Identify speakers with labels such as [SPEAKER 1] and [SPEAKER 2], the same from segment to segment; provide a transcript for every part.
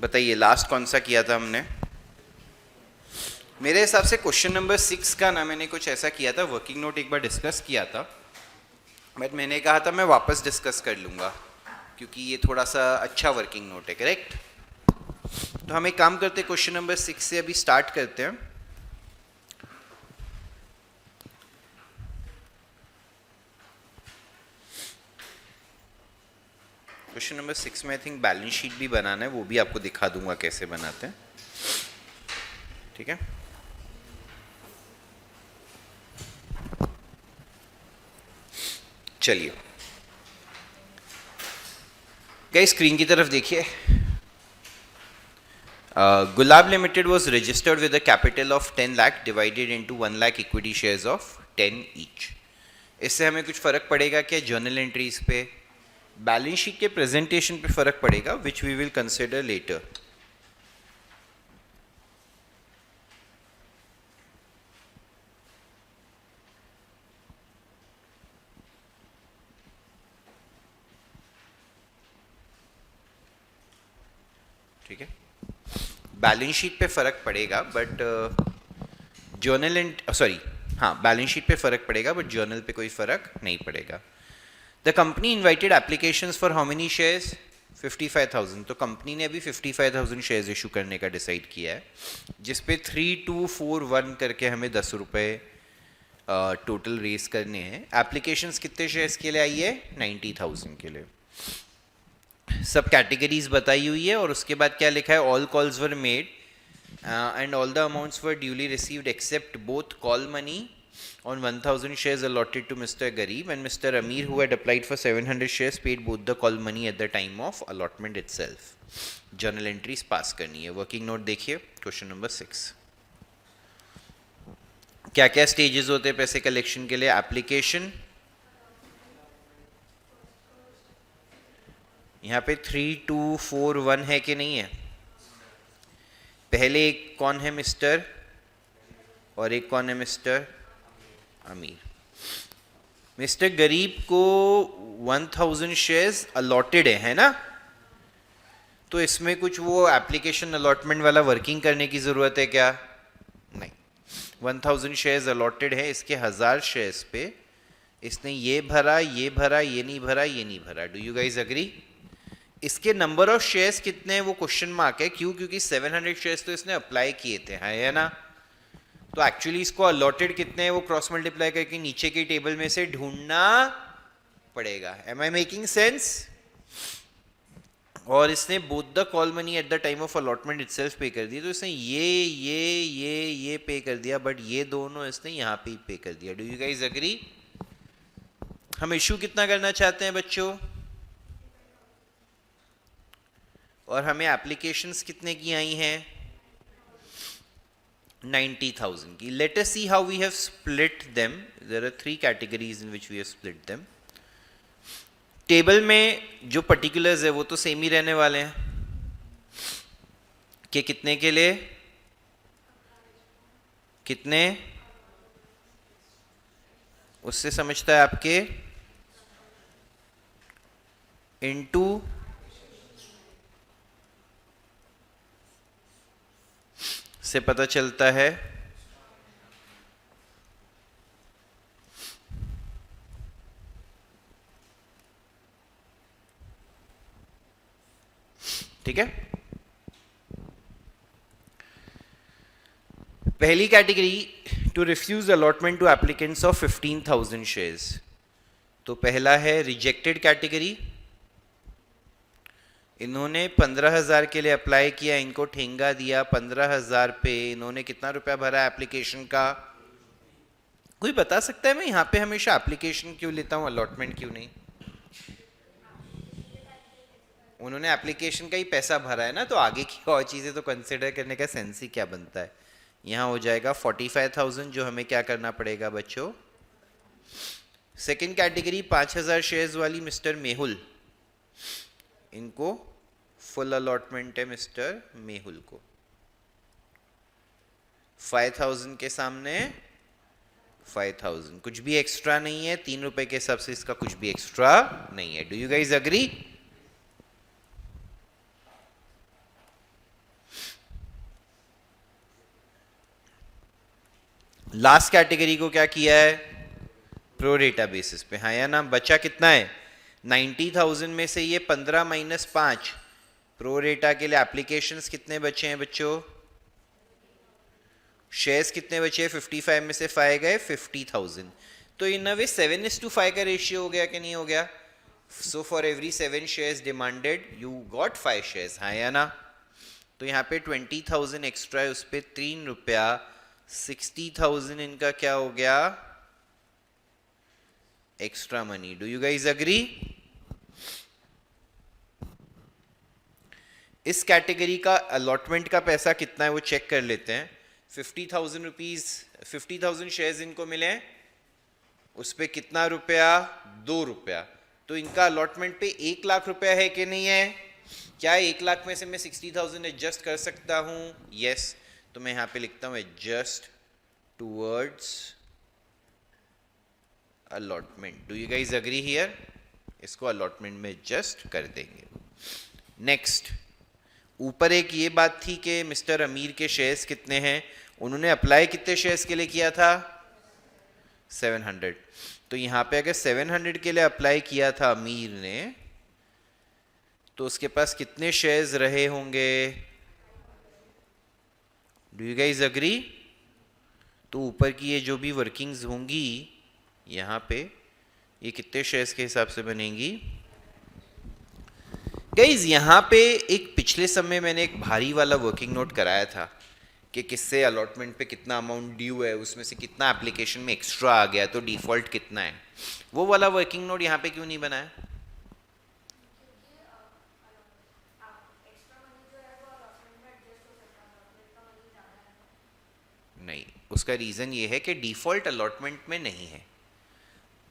[SPEAKER 1] बताइए लास्ट कौन सा किया था हमने? मेरे हिसाब से क्वेश्चन नंबर 6 का ना मैंने कुछ ऐसा किया था, वर्किंग नोट एक बार डिस्कस किया था, बट मैंने कहा था मैं वापस डिस्कस कर लूँगा क्योंकि ये थोड़ा सा अच्छा वर्किंग नोट है, करेक्ट? तो हम एक काम करते हैं, क्वेश्चन नंबर 6 से अभी स्टार्ट करते हैं। क्वेश्चन नंबर 6 में आई थिंक बैलेंस शीट भी बनाना है, वो भी आपको दिखा दूंगा कैसे बनाते हैं, ठीक है? चलिए गाइस स्क्रीन की तरफ देखिए। गुलाब limited was registered with a capital of 10 lakh divided into 1 lakh equity shares of 10 each। इससे हमें कुछ फर्क पड़ेगा क्या जर्नल एंट्रीज पे? बैलेंस शीट के प्रेजेंटेशन पे फर्क पड़ेगा, which we will consider later. ठीक है, बैलेंस शीट पे फर्क पड़ेगा बट जर्नल एंड सॉरी हाँ बैलेंस शीट पे फर्क पड़ेगा बट जर्नल पे कोई फर्क नहीं पड़ेगा। The company invited applications for how many shares? 55,000। तो कंपनी ने अभी 55,000 शेयर्स इशू करने का डिसाइड किया है, जिसपे 3241 करके हमें 10 रुपये टोटल रेस करने हैं। एप्लीकेशंस कितने शेयर्स के लिए आई है? 90,000 के लिए। सब कैटेगरीज बताई हुई है और उसके बाद क्या लिखा है? All calls were made and all the amounts were duly received except both call money on 1,000 shares allotted to Mr. Garib and Mr. Amir, who had applied for 700 shares, paid both the call money at the time of allotment itself। Journal entries pass करनी है। Working note देखिए question number 6। क्या क्या stages होते हैं पैसे collection के लिए? एप्लीकेशन, यहाँ पे 3241 है कि नहीं है? पहले एक कौन है? मिस्टर, और एक कौन है? मिस्टर अमीर। मिस्टर गरीब को 1000 शेयर्स अलॉटेड है ना? तो इसमें कुछ वो एप्लीकेशन अलॉटमेंट वाला वर्किंग करने की ज़रूरत है क्या? नहीं। 1000 शेयर्स अलॉटेड है, इसके 1000 शेयर्स पे इसने ये भरा, ये भरा, ये नहीं भरा, ये नहीं भरा। Do you guys agree? इसके नंबर ऑफ शेयर्स कितने हैं वो क्वेश्चन मार्क है। क्यों? क्योंकि 700 शेयर्स तो इसने अप्लाई किए थे, है ना? तो एक्चुअली इसको अलॉटेड कितने हैं वो क्रॉस मल्टीप्लाई करके नीचे की टेबल में से ढूंढना पड़ेगा। Am I making sense? और इसने both the call money at the time of allotment itself पे कर दिया, तो इसने ये पे कर दिया, बट ये दोनों इसने यहाँ पे ही पे कर दिया। Do you guys agree? हम इशू कितना करना चाहते हैं बच्चों? और हमें एप्लीकेशंस कितने की आई हैं? 90,000 की। Let us see how we have split them. There are 3 categories in which we have split them. Table में जो पर्टिकुलर्स है वो तो सेम ही रहने वाले हैं कि कितने के लिए कितने, उससे समझता है आपके इनटू से पता चलता है ठीक है। पहली category, to refuse allotment to applicants of 15,000 shares. तो पहला है रिजेक्टेड कैटेगरी। इन्होंने 15,000 के लिए अप्लाई किया, इनको ठेंगा दिया 15,000 पे। इन्होंने कितना रुपया भरा एप्लीकेशन का? कोई बता सकता है? मैं यहाँ पे हमेशा एप्लीकेशन क्यों लेता हूँ, अलॉटमेंट क्यों नहीं? उन्होंने एप्लीकेशन का ही पैसा भरा है ना, तो आगे की और चीज़ें तो कंसिडर करने का सेंस ही क्या बनता है। यहाँ हो जाएगा 45,000, जो हमें क्या करना पड़ेगा बच्चों? सेकेंड कैटेगरी 5,000 शेयर्स वाली मिस्टर मेहुल, इनको फुल अलॉटमेंट है मिस्टर मेहुल को। 5,000 के सामने 5,000, कुछ भी एक्स्ट्रा नहीं है। 3 रुपए के हिसाब से इसका कुछ भी एक्स्ट्रा नहीं है। Do you guys agree? Last category को क्या किया है, प्रो रेटा बेसिस पे, हाँ या ना। बचा कितना है 90,000 में से ये 15 माइनस 5, प्रो रेटा के लिए एप्लीकेशंस कितने बचे हैं बच्चों, शेयर्स कितने बचे हैं, 55 में से 5 गए 50,000, तो इन अ वे 7:5 का रेशियो हो गया कि नहीं हो गया। So for every 7 shares demanded you got 5 shares, हाँ या ना। तो यहाँ पे 20,000 एक्स्ट्रा है, उस पर 3 रुपया, 60,000 इनका क्या हो गया, extra money. Do you guys agree. इस कैटेगरी का अलॉटमेंट का पैसा कितना है वो चेक कर लेते हैं। 50,000 रुपीज, 50,000 शेयर्स इनको मिले हैं, उस पे कितना रुपया, 2 रुपया। तो इनका अलॉटमेंट पे 1 लाख रुपया है कि नहीं है। क्या 1 लाख में से मैं 60,000 एडजस्ट कर सकता हूं, यस। तो मैं यहां पे लिखता हूं adjust towards allotment. Do you guys agree here, इसको अलॉटमेंट में एडजस्ट कर देंगे। नेक्स्ट, ऊपर एक ये बात थी कि मिस्टर अमीर के शेयर्स कितने हैं, उन्होंने अप्लाई कितने शेयर्स के लिए किया था, 700। तो यहाँ पे अगर 700 के लिए अप्लाई किया था अमीर ने, तो उसके पास कितने शेयर्स रहे होंगे, डू यू गाइज अग्री। तो ऊपर की ये जो भी वर्किंग्स होंगी यहाँ पे, ये कितने शेयर्स के हिसाब से बनेंगी। गाइज यहाँ पे एक पिछले समय मैंने एक भारी वाला वर्किंग नोट कराया था कि किससे अलॉटमेंट पे कितना अमाउंट ड्यू है, उसमें से कितना एप्लीकेशन में एक्स्ट्रा आ गया, तो डिफॉल्ट कितना है। वो वाला वर्किंग नोट यहाँ पे क्यों नहीं बनाया। नहीं, उसका रीजन ये है कि डिफॉल्ट अलॉटमेंट में नहीं है।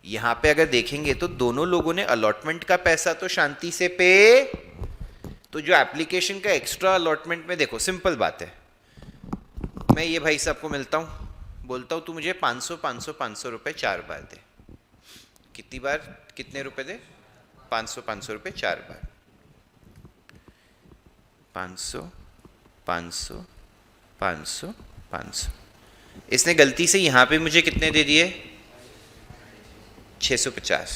[SPEAKER 1] यहां पे अगर देखेंगे तो दोनों लोगों ने अलॉटमेंट का पैसा तो शांति से पे, तो जो एप्लीकेशन का एक्स्ट्रा अलॉटमेंट में, देखो सिंपल बात है, मैं ये भाई साहब को मिलता हूं, बोलता हूं तू मुझे 500 रुपए 4 बार दे। कितनी बार, कितने रुपए दे, 500 रुपए 4 बार, 500 500 500 500। इसने गलती से यहां पे मुझे कितने दे दिए, 650।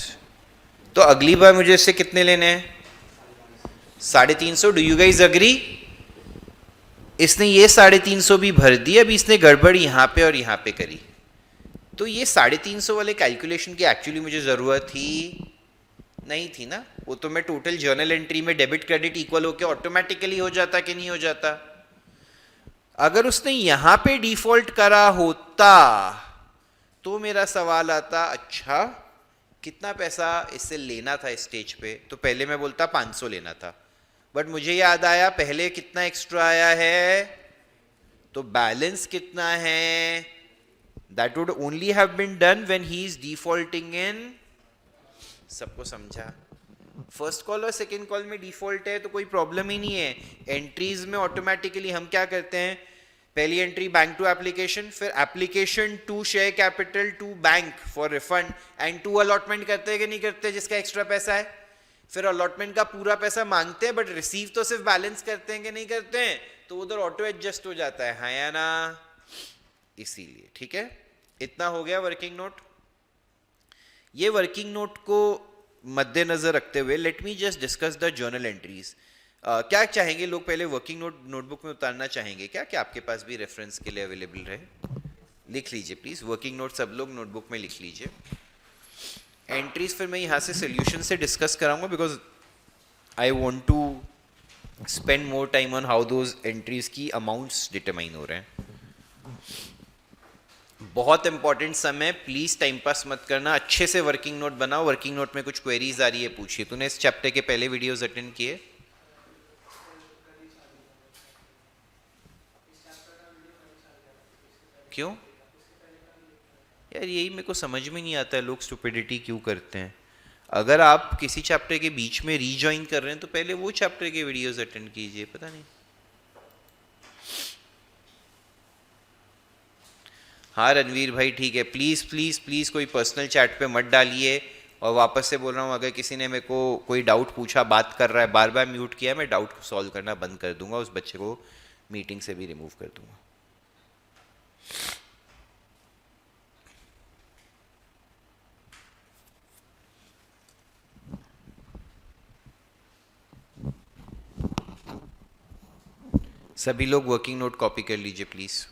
[SPEAKER 1] तो अगली बार मुझे इससे कितने लेने हैं, 350। Do you guys agree. इसने ये 350 भी भर दिया, अभी इसने गड़बड़ यहां पे और यहां पे करी, तो ये 350 वाले कैलकुलेशन की एक्चुअली मुझे जरूरत ही नहीं थी ना। वो तो मैं टोटल जर्नल एंट्री में डेबिट क्रेडिट इक्वल होके ऑटोमेटिकली हो जाता कि नहीं हो जाता। अगर उसने यहां पे डिफॉल्ट करा होता तो मेरा सवाल आता, अच्छा कितना पैसा इससे लेना था इस स्टेज पे, तो पहले मैं बोलता 500 लेना था, बट मुझे याद आया पहले कितना एक्स्ट्रा आया है, तो बैलेंस कितना है, that would only have been done when he is defaulting in. सबको समझा। फर्स्ट कॉल और सेकेंड कॉल में डिफॉल्ट है तो कोई प्रॉब्लम ही नहीं है। एंट्रीज में ऑटोमेटिकली हम क्या करते हैं, पहली एंट्री बैंक टू एप्लीकेशन, फिर application to share capital to bank for refund and to allotment करते हैं कि नहीं करते, जिसका एक्स्ट्रा पैसा है। फिर अलॉटमेंट का पूरा पैसा मांगते हैं बट रिसीव तो सिर्फ बैलेंस करते हैं कि नहीं करते हैं, तो उधर ऑटो एडजस्ट हो जाता है, हाँ या ना। इसीलिए ठीक है, इतना हो गया वर्किंग नोट। ये वर्किंग नोट को मद्देनजर रखते हुए let me just discuss the journal entries. क्या चाहेंगे लोग, पहले वर्किंग नोट नोटबुक में उतारना चाहेंगे क्या, कि आपके पास भी रेफरेंस के लिए अवेलेबल रहे। लिख लीजिए प्लीज, वर्किंग नोट सब लोग नोटबुक में लिख लीजिए। एंट्रीज फिर मैं यहाँ से सोल्यूशन से डिस्कस कराऊंगा, because I want to spend more time on how those entries की अमाउंट्स डिटरमाइन हो रहे हैं। बहुत इंपॉर्टेंट समय, प्लीज टाइम पास मत करना, अच्छे से वर्किंग नोट बनाओ। वर्किंग नोट में कुछ क्वेरीज आ रही है, पूछिए। तूने इस चैप्टर के पहले वीडियोस अटेंड किए? क्यों यार, यही मेरे को समझ में नहीं आता है, लोग स्टुपिडिटी क्यों करते हैं। अगर आप किसी चैप्टर के बीच में रीजॉइन कर रहे हैं तो पहले वो चैप्टर के वीडियोस अटेंड कीजिए, पता नहीं। हाँ रणवीर भाई ठीक है, प्लीज़ प्लीज़ प्लीज़ कोई पर्सनल चैट पे मत डालिए। और वापस से बोल रहा हूँ, अगर किसी ने मेरे को कोई डाउट पूछा, बात कर रहा है, बार बार म्यूट किया, मैं डाउट सॉल्व करना बंद कर दूंगा, उस बच्चे को मीटिंग से भी रिमूव कर दूंगा। सभी लोग वर्किंग नोट कॉपी कर लीजिए प्लीज।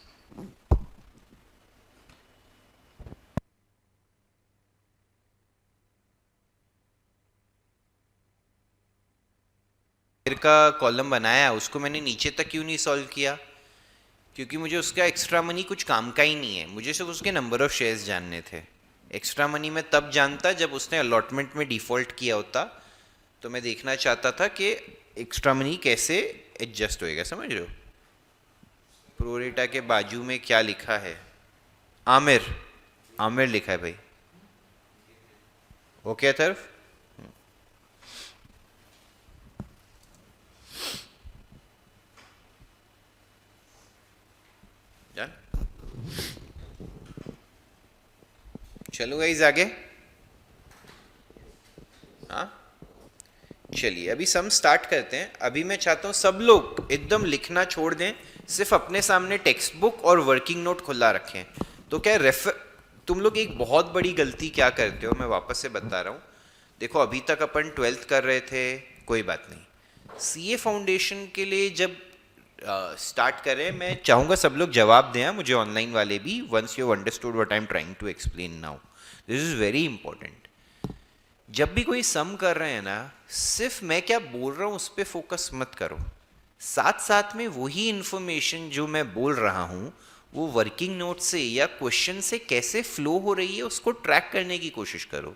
[SPEAKER 1] का कॉलम बनाया उसको मैंने नीचे तक क्यों नहीं सॉल्व किया? क्योंकि मुझे उसका एक्स्ट्रा मनी कुछ काम का ही नहीं है, मुझे सिर्फ उसके नंबर ऑफ शेयर्स जानने थे। एक्स्ट्रा मनी मैं तब जानता जब उसने अलॉटमेंट में डिफॉल्ट किया होता, तो मैं देखना चाहता था कि एक्स्ट्रा मनी कैसे एडजस्ट होएगा, समझ रहे हो? प्रोरेटा के बाजू में क्या लिखा है? आमिर, आमिर लिखा है भाई। ओके अथर्व, चलो गाइस आगे। हाँ चलिए अभी सम स्टार्ट करते हैं। अभी मैं चाहता हूँ सब लोग एकदम लिखना छोड़ दें, सिर्फ अपने सामने टेक्स्ट बुक और वर्किंग नोट खुला रखें। तो क्या तुम लोग एक बहुत बड़ी गलती क्या करते हो, मैं वापस से बता रहा हूँ। देखो अभी तक अपन 12th कर रहे थे, कोई बात नहीं। सीए फाउंडेशन के लिए जब स्टार्ट करें, मैं चाहूँगा सब लोग जवाब दें मुझे, ऑनलाइन वाले भी। Once you understood what I am trying to explain now, this is very important. जब भी कोई सम कर रहे हैं ना, सिर्फ मैं क्या बोल रहा हूँ उस पर फोकस मत करो, साथ साथ में वही इंफॉर्मेशन जो मैं बोल रहा हूँ वो वर्किंग नोट से या क्वेश्चन से कैसे फ्लो हो रही है उसको ट्रैक करने की कोशिश करो।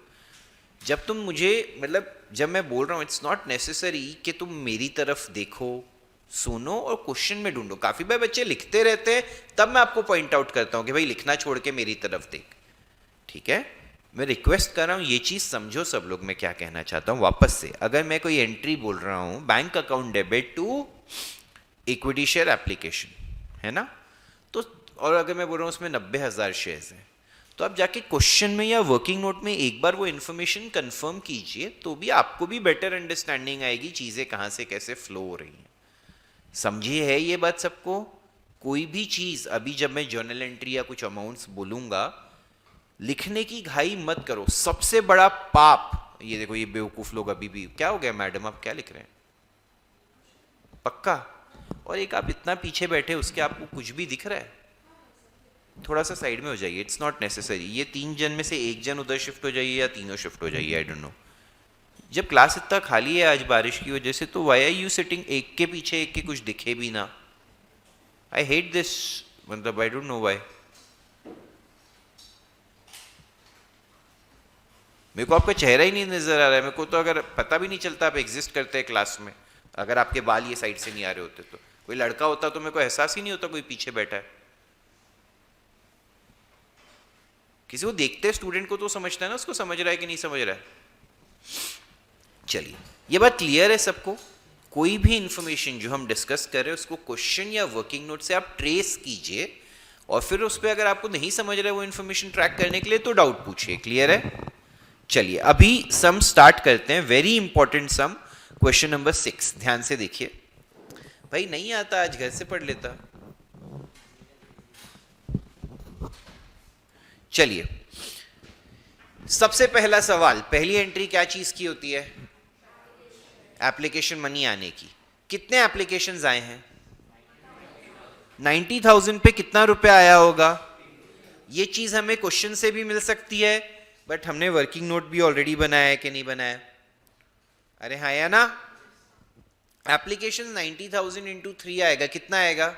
[SPEAKER 1] जब तुम मुझे मतलब जब मैं बोल रहा हूँ, इट्स नॉट नेसेसरी कि तुम मेरी तरफ देखो, सुनो और क्वेश्चन में ढूंढो। काफी बार बच्चे लिखते रहते हैं, तब मैं आपको पॉइंट आउट करता हूँ कि भाई लिखना छोड़ के मेरी तरफ देख। ठीक है, मैं रिक्वेस्ट कर रहा हूँ ये चीज समझो सब लोग, मैं क्या कहना चाहता हूँ वापस से। अगर मैं कोई एंट्री बोल रहा हूँ, bank account debit to equity share application, है ना, तो और अगर मैं बोल रहा हूँ उसमें 90,000 शेयर्स हैं, तो आप जाके क्वेश्चन में या वर्किंग नोट में एक बार वो इन्फॉर्मेशन कंफर्म कीजिए, तो भी आपको भी बेटर अंडरस्टैंडिंग आएगी चीजें कहाँ से कैसे फ्लो हो रही हैं। समझिए है ये बात सबको? कोई भी चीज अभी जब मैं जर्नल एंट्री या कुछ अमाउंट्स बोलूंगा, लिखने की घाई मत करो। सबसे बड़ा पाप, ये देखो ये बेवकूफ लोग अभी भी, क्या हो गया मैडम आप क्या लिख रहे हैं? पक्का? और एक आप इतना पीछे बैठे उसके आपको कुछ भी दिख रहा है? थोड़ा सा साइड में हो जाइए, इट्स नॉट नेसेसरी। ये 3 जन में से 1 जन उधर शिफ्ट हो जाइए या तीनों शिफ्ट हो जाइए, आई डोंट नो। जब क्लास इतना खाली है आज बारिश की वजह से, तो वाई आर यू सिटिंग एक के पीछे एक के, कुछ दिखे भी ना। आई हेट दिस, मतलब आई डोंट नो वाई। मेरे को आपका चेहरा ही नहीं नजर आ रहा है, मेरे को तो अगर पता भी नहीं चलता आप एग्जिस्ट करते हैं क्लास में, अगर आपके बाल ये साइड से नहीं आ रहे होते तो। कोई लड़का होता तो मेरे को एहसास ही नहीं होता कोई पीछे बैठा है। किसी को देखते स्टूडेंट को तो समझता है ना उसको समझ रहा है कि नहीं समझ रहा है। चलिए ये बात क्लियर है सबको? कोई भी इंफॉर्मेशन जो हम डिस्कस कर रहे हैं उसको क्वेश्चन या वर्किंग नोट से आप ट्रेस कीजिए, और फिर उस पर अगर आपको नहीं समझ रहा है वो इंफॉर्मेशन ट्रैक करने के लिए तो डाउट पूछिए। क्लियर है? चलिए अभी सम स्टार्ट करते हैं, वेरी इंपॉर्टेंट सम, क्वेश्चन नंबर 6। ध्यान से देखिए। भाई नहीं आता आज घर से पढ़ लेता। चलिए सबसे पहला सवाल, पहली एंट्री क्या चीज की होती है? एप्लीकेशन मनी आने की। कितने एप्लीकेशंस आए हैं? 90,000 पे कितना रुपया आया होगा? ये चीज हमें क्वेश्चन से भी मिल सकती है, बट हमने वर्किंग नोट भी ऑलरेडी बनाया है कि नहीं बनाया? अरे हाँ या ना? एप्लीकेशन 90,000 इंटू 3 आएगा, कितना आएगा?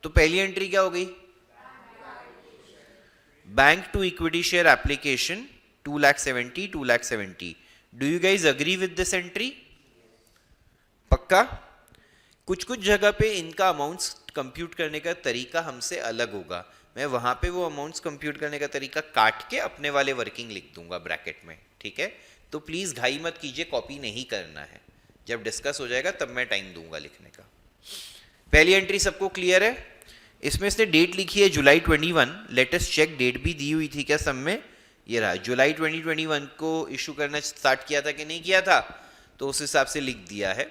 [SPEAKER 1] तो पहली एंट्री क्या हो गई? Bank to equity share application 2,70,000 2,70,000। Do you guys agree with this entry? पक्का? कुछ कुछ जगह पे इनका अमाउंट्स कंप्यूट करने का तरीका हमसे अलग होगा, मैं वहां पे वो अमाउंट्स कंप्यूट करने का तरीका काट के अपने वाले वर्किंग लिख दूंगा ब्रैकेट में। ठीक है, तो प्लीज घाई मत कीजिए, कॉपी नहीं करना है, जब डिस्कस हो जाएगा तब मैं टाइम दूंगा लिखने का। पहली एंट्री सबको क्लियर है? इसमें इसने डेट लिखी है जुलाई 21। लेटेस्ट चेक, डेट भी दी हुई थी क्या सब में? ये रहा, जुलाई 2021 को इशू करना स्टार्ट किया था कि नहीं किया था, तो उस हिसाब से लिख दिया है।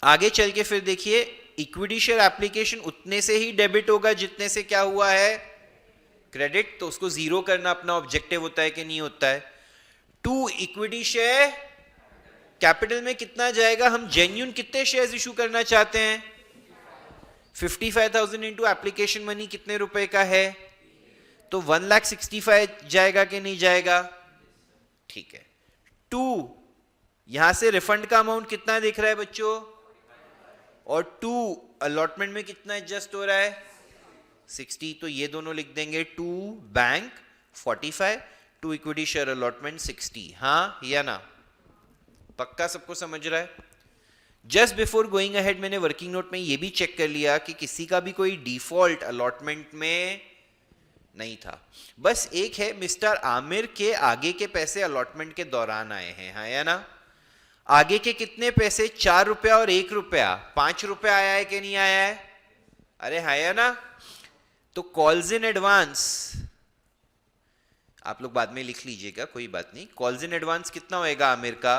[SPEAKER 1] आगे चल के फिर देखिए, इक्विटी शेयर एप्लीकेशन उतने से ही डेबिट होगा जितने से क्या हुआ है? क्रेडिट। तो उसको जीरो करना अपना ऑब्जेक्टिव होता है कि नहीं होता है? टू इक्विटी शेयर कैपिटल में कितना जाएगा, हम जेन्युइन कितने शेयर्स इशू करना चाहते हैं, 55,000 इंटू एप्लीकेशन मनी कितने रुपए का है, तो 1,65,000 जाएगा कि नहीं जाएगा, ठीक है। 2 यहां से रिफंड का अमाउंट कितना दिख रहा है बच्चों, और 2 अलॉटमेंट में कितना एडजस्ट हो रहा है 60, तो ये दोनों लिख देंगे 2 बैंक 45, 2 इक्विटी शेयर अलॉटमेंट 60, हाँ या ना, पक्का सबको समझ रहा है। जस्ट बिफोर गोइंग अहेड मैंने वर्किंग नोट में ये भी चेक कर लिया कि किसी का भी कोई डिफॉल्ट अलॉटमेंट में नहीं था, बस एक है मिस्टर आमिर के आगे के पैसे अलॉटमेंट के दौरान आए हैं, हाँ या ना, आगे के कितने पैसे, 4 रुपया और 1 रुपया, 5 रुपया आया है कि नहीं आया है, अरे हाँ या ना, तो कॉल्स इन एडवांस आप लोग बाद में लिख लीजिएगा, कोई बात नहीं, कॉल्स इन एडवांस कितना होएगा आमिर का,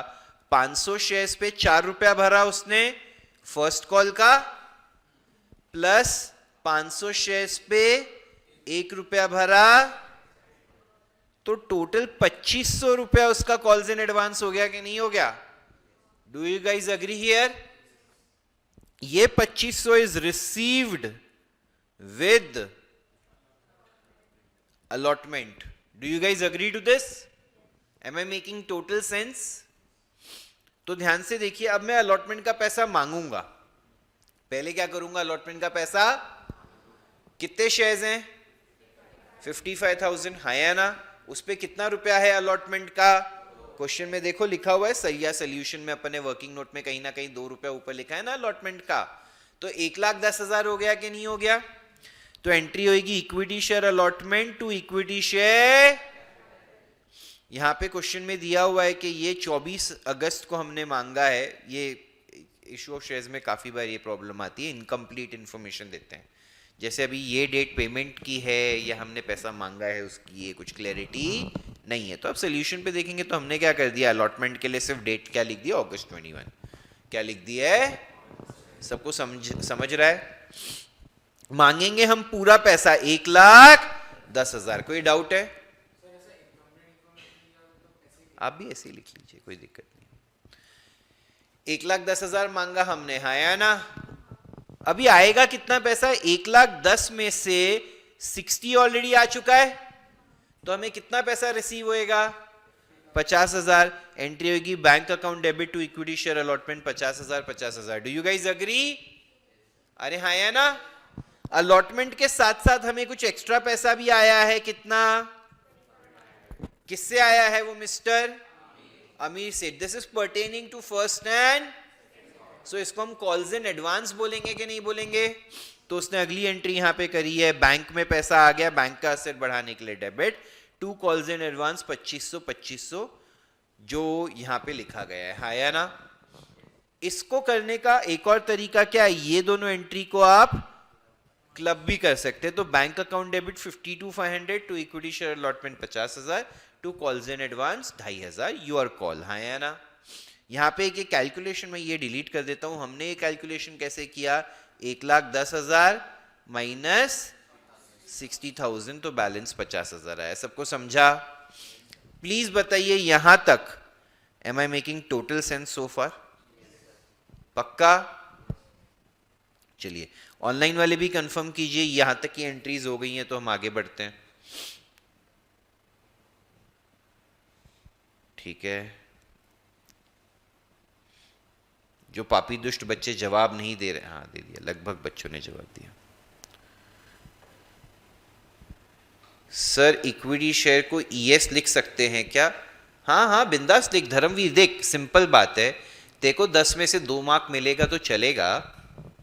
[SPEAKER 1] 500 शेयर्स पे 4 रुपया भरा उसने फर्स्ट कॉल का, प्लस 500 शेयर्स पे 1 रुपया भरा, तो टोटल 2500 रुपया उसका कॉल्स इन एडवांस हो गया कि नहीं हो गया, do you guys agree here, ये 2500 is received with allotment, do you guys agree to this, am I making total sense। तो ध्यान से देखिए, अब मैं अलॉटमेंट का पैसा मांगूंगा, पहले क्या करूंगा, अलॉटमेंट का पैसा, कितने शेयर्स हैं 55,000, हाँ या ना, उस पे कितना रुपया है अलॉटमेंट का, क्वेश्चन में देखो लिखा हुआ है, सही या सोल्यूशन में अपने वर्किंग नोट में कहीं ना कहीं 2 रुपया ऊपर लिखा है ना अलॉटमेंट का, तो 1,10,000 हो गया कि नहीं हो गया, तो एंट्री होगी equity share allotment to equity share, यहां पे क्वेश्चन में दिया हुआ है कि ये 24 अगस्त को हमने मांगा है, ये इशू ऑफ शेयर्स में काफी बार ये प्रॉब्लम आती है, इनकम्प्लीट इंफॉर्मेशन देते हैं, जैसे अभी ये डेट पेमेंट की है या हमने पैसा मांगा है उसकी ये कुछ क्लैरिटी नहीं है, तो अब सोल्यूशन पे देखेंगे तो हमने क्या कर दिया, अलॉटमेंट के लिए सिर्फ डेट क्या लिख दिया, अगस्त 21, क्या लिख दिया है, सबको समझ रहा है, मांगेंगे हम पूरा पैसा 1,10,000, कोई डाउट है, आप भी ऐसे ही लिख लीजिए, कोई दिक्कत नहीं, 1,10,000 मांगा हमने, हाँ या ना, अभी आएगा कितना पैसा, 1,10,000 में से 60 ऑलरेडी आ चुका है, तो हमें कितना पैसा रिसीव होएगा 50,000, एंट्री होगी bank account debit to equity share allotment 50,000, do you guys agree, अरे हाँ या ना, अलॉटमेंट के साथ साथ हमें कुछ एक्स्ट्रा पैसा भी आया है, कितना, किससे आया है वो, मिस्टर अमीर से, this is pertaining to first and, so इसको हम कॉल्स इन एडवांस बोलेंगे कि नहीं बोलेंगे, तो उसने अगली एंट्री यहां पे करी है, बैंक में पैसा आ गया, बैंक का असेट बढ़ाने के लिए डेबिट, 2 कॉल्स इन एडवांस 2500 जो यहां पे लिखा गया है, हाँ या ना, इसको करने का एक और तरीका क्या है, ये दोनों एंट्री को आप क्लब भी कर सकते हैं, तो bank account debit 52,500 to equity share allotment 50,000, to calls in advance 2,500, your call, हाँ या ना, यहां पे एक कैलकुलेशन में ये डिलीट कर देता हूं, हमने ये कैलकुलेशन कैसे किया, 1,10,000 माइनस 60,000, तो बैलेंस 50,000 आया, सबको समझा, प्लीज बताइए यहां तक am I making total sense so far, पक्का, चलिए ऑनलाइन वाले भी कंफर्म कीजिए, यहां तक की एंट्रीज हो गई हैं तो हम आगे बढ़ते हैं, ठीक है, जो पापी दुष्ट बच्चे जवाब नहीं दे रहे, हाँ दे दिया, लगभग बच्चों ने जवाब दिया, सर इक्विटी शेयर को ईएस लिख सकते हैं क्या, हाँ हाँ बिंदास लिख, धर्मवीर देख सिंपल बात है, देखो 10 में से 2 मार्क मिलेगा तो चलेगा,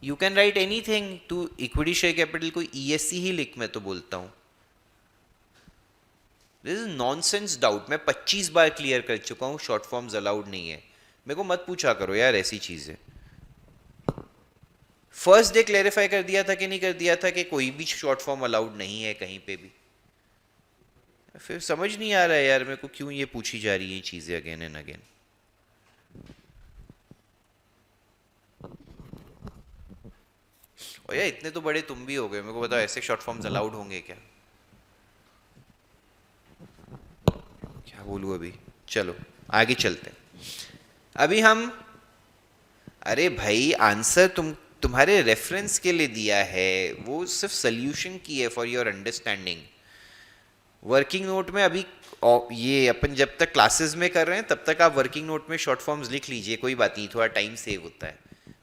[SPEAKER 1] you can write anything, to equity share capital को ईएससी ही लिख, मैं तो बोलता हूं, दिस इज नॉनसेंस डाउट, मैं 25 बार क्लियर कर चुका हूं, शॉर्ट फॉर्म्स अलाउड नहीं है, मेरे को मत पूछा करो यार ऐसी चीजें, फर्स्ट डे क्लेरिफाई कर दिया था कि नहीं कर दिया था कि कोई भी शॉर्ट फॉर्म अलाउड नहीं है कहीं पे भी, फिर समझ नहीं आ रहा है यार मेरे को क्यों ये पूछी जा रही है चीजें अगेन एंड अगेन, और यार इतने तो बड़े तुम भी हो गए, मेरे को बताओ ऐसे शॉर्ट फॉर्म्स अलाउड होंगे क्या, क्या बोलूं अभी, चलो आगे चलते हैं, अभी हम, अरे भाई आंसर तुम्हारे रेफरेंस के लिए दिया है, वो सिर्फ सोल्यूशन की है for your understanding. Working note में अभी ये अपन जब तक क्लासेस में कर रहे हैं तब तक आप वर्किंग नोट में शॉर्ट फॉर्म्स लिख लीजिए, कोई बात नहीं, थोड़ा टाइम सेव होता है।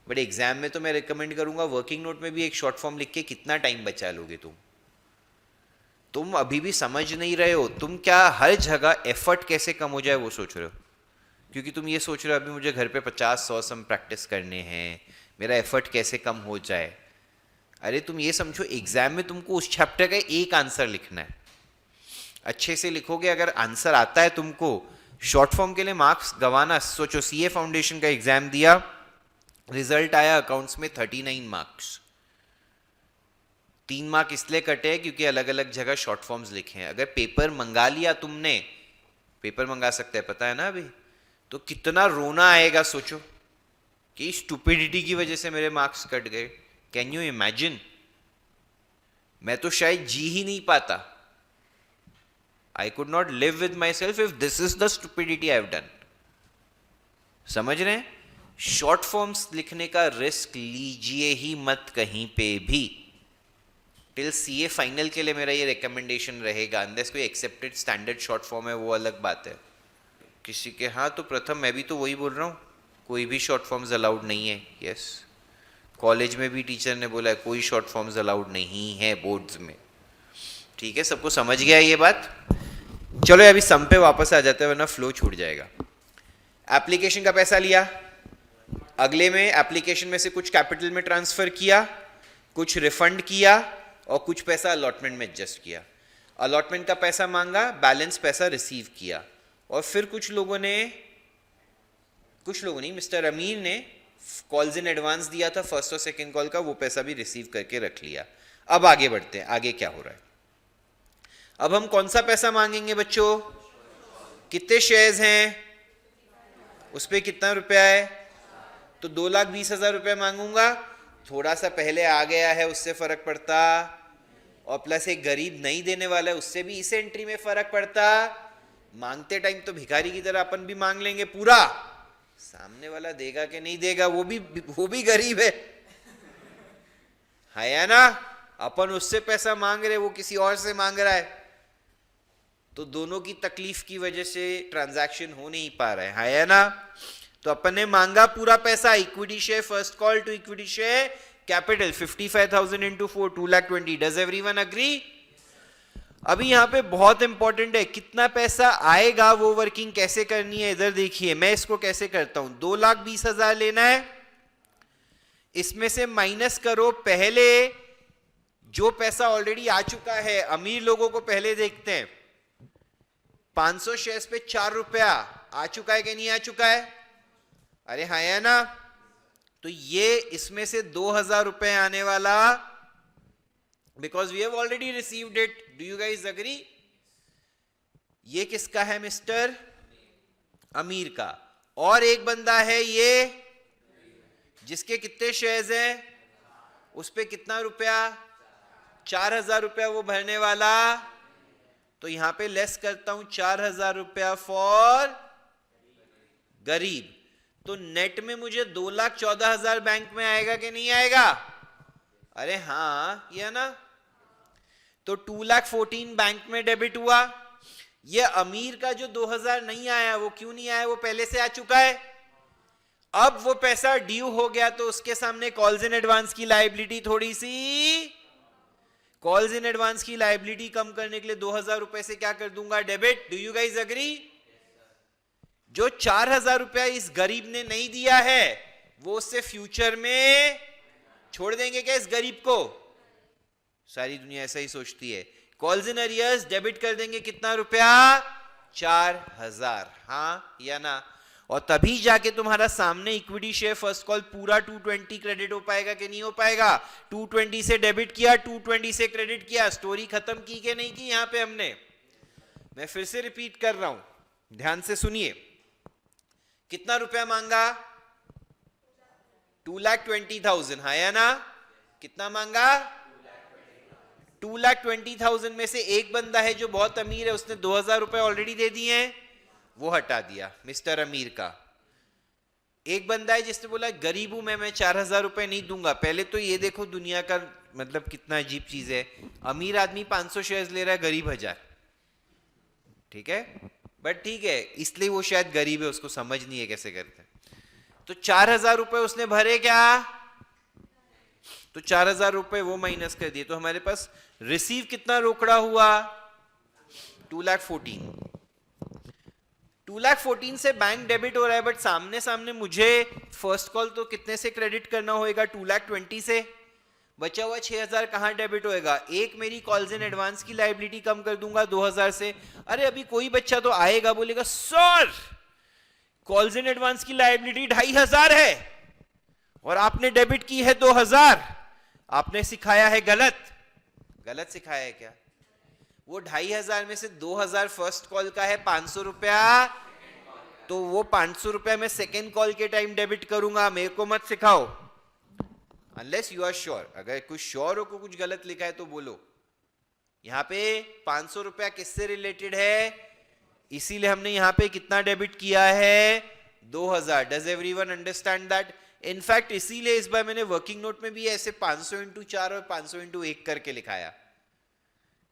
[SPEAKER 1] बट एग्जाम में तो मैं रिकमेंड करूंगा वर्किंग नोट में भी एक शॉर्ट फॉर्म लिख के कितना टाइम बचा लोगे तुम अभी भी समझ नहीं रहे हो। तुम क्या हर जगह एफर्ट कैसे कम हो जाए वो सोच रहे हो, क्योंकि तुम ये सोच रहे हो अभी मुझे घर पे 50-100 सम प्रैक्टिस करने हैं, मेरा एफर्ट कैसे कम हो जाए। अरे तुम ये समझो एग्जाम में तुमको उस चैप्टर का एक आंसर लिखना है, अच्छे से लिखोगे, अगर आंसर आता है तुमको, शॉर्ट फॉर्म के लिए मार्क्स गंवाना। सोचो सीए फाउंडेशन का एग्जाम दिया, रिजल्ट आया अकाउंट्स में 39 मार्क्स, 3 मार्क इसलिए कटे हैं क्योंकि अलग अलग जगह शॉर्ट फॉर्म्स लिखे हैं। अगर पेपर मंगा लिया तुमने, पेपर मंगा सकते हैं पता है ना अभी, तो कितना रोना आएगा सोचो कि स्टुपिडिटी की वजह से मेरे मार्क्स कट गए। Can you imagine? मैं तो शायद जी ही नहीं पाता। I could not live with my self if this is the stupidity I have done. समझ रहे हैं? शॉर्ट फॉर्म्स लिखने का रिस्क लीजिए ही मत कहीं पे भी। टिल सीए फाइनल के लिए मेरा ये रिकमेंडेशन रहेगा, अनलेस कोई एक्सेप्टेड स्टैंडर्ड शॉर्ट फॉर्म है वो अलग बात है किसी के। हाँ तो प्रथम मैं भी तो वही बोल रहा हूँ, कोई भी शॉर्ट फॉर्म्स अलाउड नहीं है। यस, कॉलेज में भी टीचर ने बोला है कोई शॉर्ट फॉर्म्स अलाउड नहीं है बोर्ड्स में। ठीक है, सबको समझ गया ये बात? चलो अभी सम पे वापस आ जाते हैं वरना फ्लो छूट जाएगा। एप्लीकेशन का पैसा लिया, अगले में एप्लीकेशन में से कुछ कैपिटल में ट्रांसफर किया, कुछ रिफंड किया और कुछ पैसा अलॉटमेंट में एडजस्ट किया। अलॉटमेंट का पैसा मांगा, बैलेंस पैसा रिसीव किया, और फिर कुछ लोगों नहीं, मिस्टर अमीर ने कॉल्स इन एडवांस दिया था फर्स्ट और सेकंड कॉल का, वो पैसा भी रिसीव करके रख लिया। अब आगे बढ़ते हैं, आगे क्या हो रहा है। अब हम कौन सा पैसा मांगेंगे बच्चों? कितने शेयर्स हैं, उस पर कितना रुपया है? तो 2,20,000 रुपया मांगूंगा। थोड़ा सा पहले आ गया है उससे फर्क पड़ता, और प्लस एक गरीब नहीं देने वाला है उससे भी इस एंट्री में फर्क पड़ता। मांगते टाइम तो भिखारी की तरह अपन भी मांग लेंगे पूरा, सामने वाला देगा कि नहीं देगा वो भी गरीब है ना? अपन उससे पैसा मांग रहे, वो किसी और से मांग रहा है, तो दोनों की तकलीफ की वजह से ट्रांजैक्शन हो नहीं पा रहा है ना? तो अपन ने मांगा पूरा पैसा, equity share first call to equity share capital 55,000 into 4, 2,20,000। Does everyone agree? अभी यहां पे बहुत इंपॉर्टेंट है, कितना पैसा आएगा वो वर्किंग कैसे करनी है। इधर देखिए मैं इसको कैसे करता हूं। 2,20,000 लेना है, इसमें से माइनस करो पहले जो पैसा ऑलरेडी आ चुका है। अमीर लोगों को पहले देखते हैं, 500 शेयर्स पे 4 रुपया आ चुका है कि नहीं आ चुका है? अरे हाँ है ना? तो ये इसमें से 2,000 रुपए आने वाला, because we have already received it. Do you guys agree? ये किसका है? मिस्टर अमीर का। और एक बंदा है ये जिसके कितने शेयर्स हैं, उस पे कितना रुपया? 4,000 रुपया वो भरने वाला। तो यहां पे लेस करता हूं 4,000 रुपया फॉर गरीब। तो नेट में मुझे 2,14,000 बैंक में आएगा कि नहीं आएगा? अरे हाँ, ये ना? तो 2,14,000 बैंक में डेबिट हुआ। ये अमीर का जो 2,000 नहीं आया, वो क्यों नहीं आया? वो पहले से आ चुका है। अब वो पैसा ड्यू हो गया तो उसके सामने कॉल्स इन एडवांस की लायबिलिटी, थोड़ी सी कॉल्स इन एडवांस की लायबिलिटी कम करने के लिए 2,000 रुपए से क्या कर दूंगा? Debit. Do you guys agree? जो 4,000 रुपया इस गरीब ने नहीं दिया है वो उससे फ्यूचर में छोड़ देंगे क्या इस गरीब को? सारी दुनिया ऐसा ही सोचती है। कॉल्स इन अरियर्स डेबिट कर देंगे कितना रुपया? 4,000। हाँ या ना? और तभी जाके तुम्हारा सामने इक्विटी शेयर फर्स्ट कॉल पूरा 220 क्रेडिट हो पाएगा कि नहीं हो पाएगा? 220 से डेबिट किया, 220 से क्रेडिट किया, स्टोरी खत्म की कि नहीं की यहां पे हमने? मैं फिर से रिपीट कर रहा हूं, ध्यान से सुनिए। कितना रुपया मांगा? 2,20,000। हाँ या ना? कितना मांगा? 2,20,000 में से एक बंदा है जो बहुत अमीर है, उसने 2,000 रुपए ऑलरेडी दे दिए हैं, वो हटा दिया मिस्टर अमीर का। एक बंदा है जिसने बोला गरीब हूं मैं 4,000 रुपए नहीं दूंगा। पहले तो ये देखो दुनिया का मतलब कितना अजीब चीज है, अमीर आदमी 500 शेयर्स ले रहा है, गरीब 1000। ठीक है, बट ठीक है, इसलिए वो शायद गरीब है, उसको समझ नहीं है कैसे करते। तो 4,000 रुपए उसने भरे क्या, तो 4,000 रुपए वो माइनस कर दिए, तो हमारे पास रिसीव कितना रोकड़ा हुआ, 2,14,000। 2,14,000 से बैंक डेबिट हो रहा है, बट सामने सामने मुझे फर्स्ट कॉल तो कितने से क्रेडिट करना होएगा, 2,20,000 से। बचा हुआ 6,000 कहां डेबिट होएगा, एक मेरी कॉल्स इन एडवांस की लाइबिलिटी कम कर दूंगा 2,000 से। अरे अभी कोई बच्चा तो आएगा बोलेगा सर कॉल्स इन एडवांस की लाइबिलिटी 2,500 है और आपने डेबिट की है 2,000, आपने सिखाया है गलत। गलत सिखाया है क्या, वो 2,500 में से 2,000 फर्स्ट कॉल का है, 500 रुपया, तो वो 500 रुपया मैं सेकेंड कॉल के टाइम डेबिट करूंगा, मेरे को मत सिखाओ अनलेस यू आर श्योर। अगर कुछ श्योर हो को कुछ गलत लिखा है तो बोलो। यहां पे 500 रुपया किससे रिलेटेड है, इसीलिए हमने यहां पे कितना डेबिट किया है, 2,000। Does everyone understand that? In fact इसीलिए इस बार मैंने वर्किंग नोट में भी ऐसे 500 इंटू 4 और 500 इंटू 1 करके लिखाया,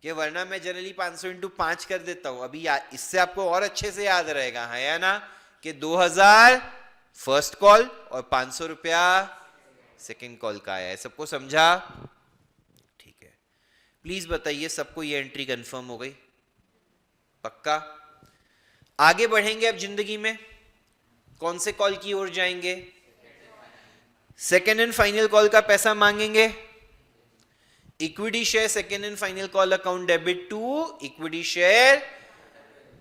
[SPEAKER 1] कि वरना मैं जनरली 500 इंटू 5 कर देता हूं। अभी इससे आपको और अच्छे से याद रहेगा, है या ना, कि 2,000 फर्स्ट कॉल और 500 रुपया सेकेंड कॉल का आया है। सबको समझा? ठीक है, प्लीज बताइए सबको ये एंट्री कंफर्म हो गई? पक्का? आगे बढ़ेंगे अब जिंदगी में, कौन से कॉल की ओर जाएंगे, सेकेंड एंड फाइनल कॉल का पैसा मांगेंगे। Equity share second and final call account debit to equity share,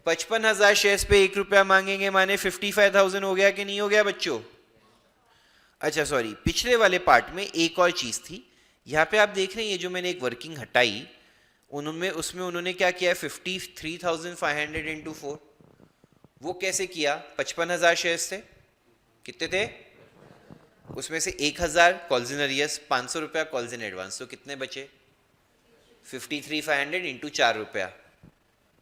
[SPEAKER 1] 55,000 shares पे 1 रुपया मांगेंगे, माने 55,000 हो गया कि नहीं हो गया बच्चों? अच्छा सॉरी, पिछले वाले पार्ट में एक और चीज थी, यहां पे आप देख रहे हैं ये जो मैंने एक वर्किंग हटाई, उसमें उन्होंने क्या किया है, 53,500 इंटू 4। वो कैसे किया, 55,000 शेयर्स थे, कितने थे, उसमें से 1,000 कॉल्स इन अरियर्स, 500 रुपया कॉल्स इन एडवांस, तो कितने बचे, 53,500 इंटू 4 रुपया,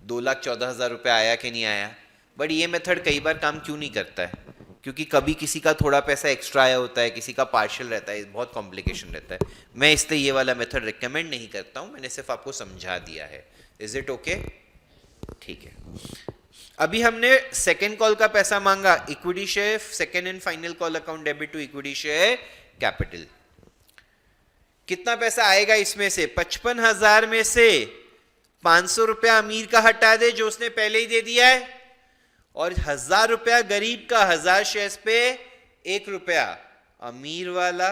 [SPEAKER 1] 2,14,000 रुपया आया कि नहीं आया? बट ये मेथड कई बार काम क्यों नहीं करता है, क्योंकि कभी किसी का थोड़ा पैसा एक्स्ट्रा आया होता है, किसी का पार्शियल रहता है, बहुत कॉम्प्लिकेशन रहता है। मैं इसलिए ये वाला मेथड रिकमेंड नहीं करता हूं, मैंने सिर्फ आपको समझा दिया है। Is it okay? ठीक है, अभी हमने सेकेंड कॉल का पैसा मांगा, equity share second and final call account debit to equity share capital. कितना पैसा आएगा इसमें से, 55,000 में से 500 रुपया अमीर का हटा दे जो उसने पहले ही दे दिया है, और 1,000 रुपया गरीब का, 1,000 शेयर्स पे 1 रुपया, अमीर वाला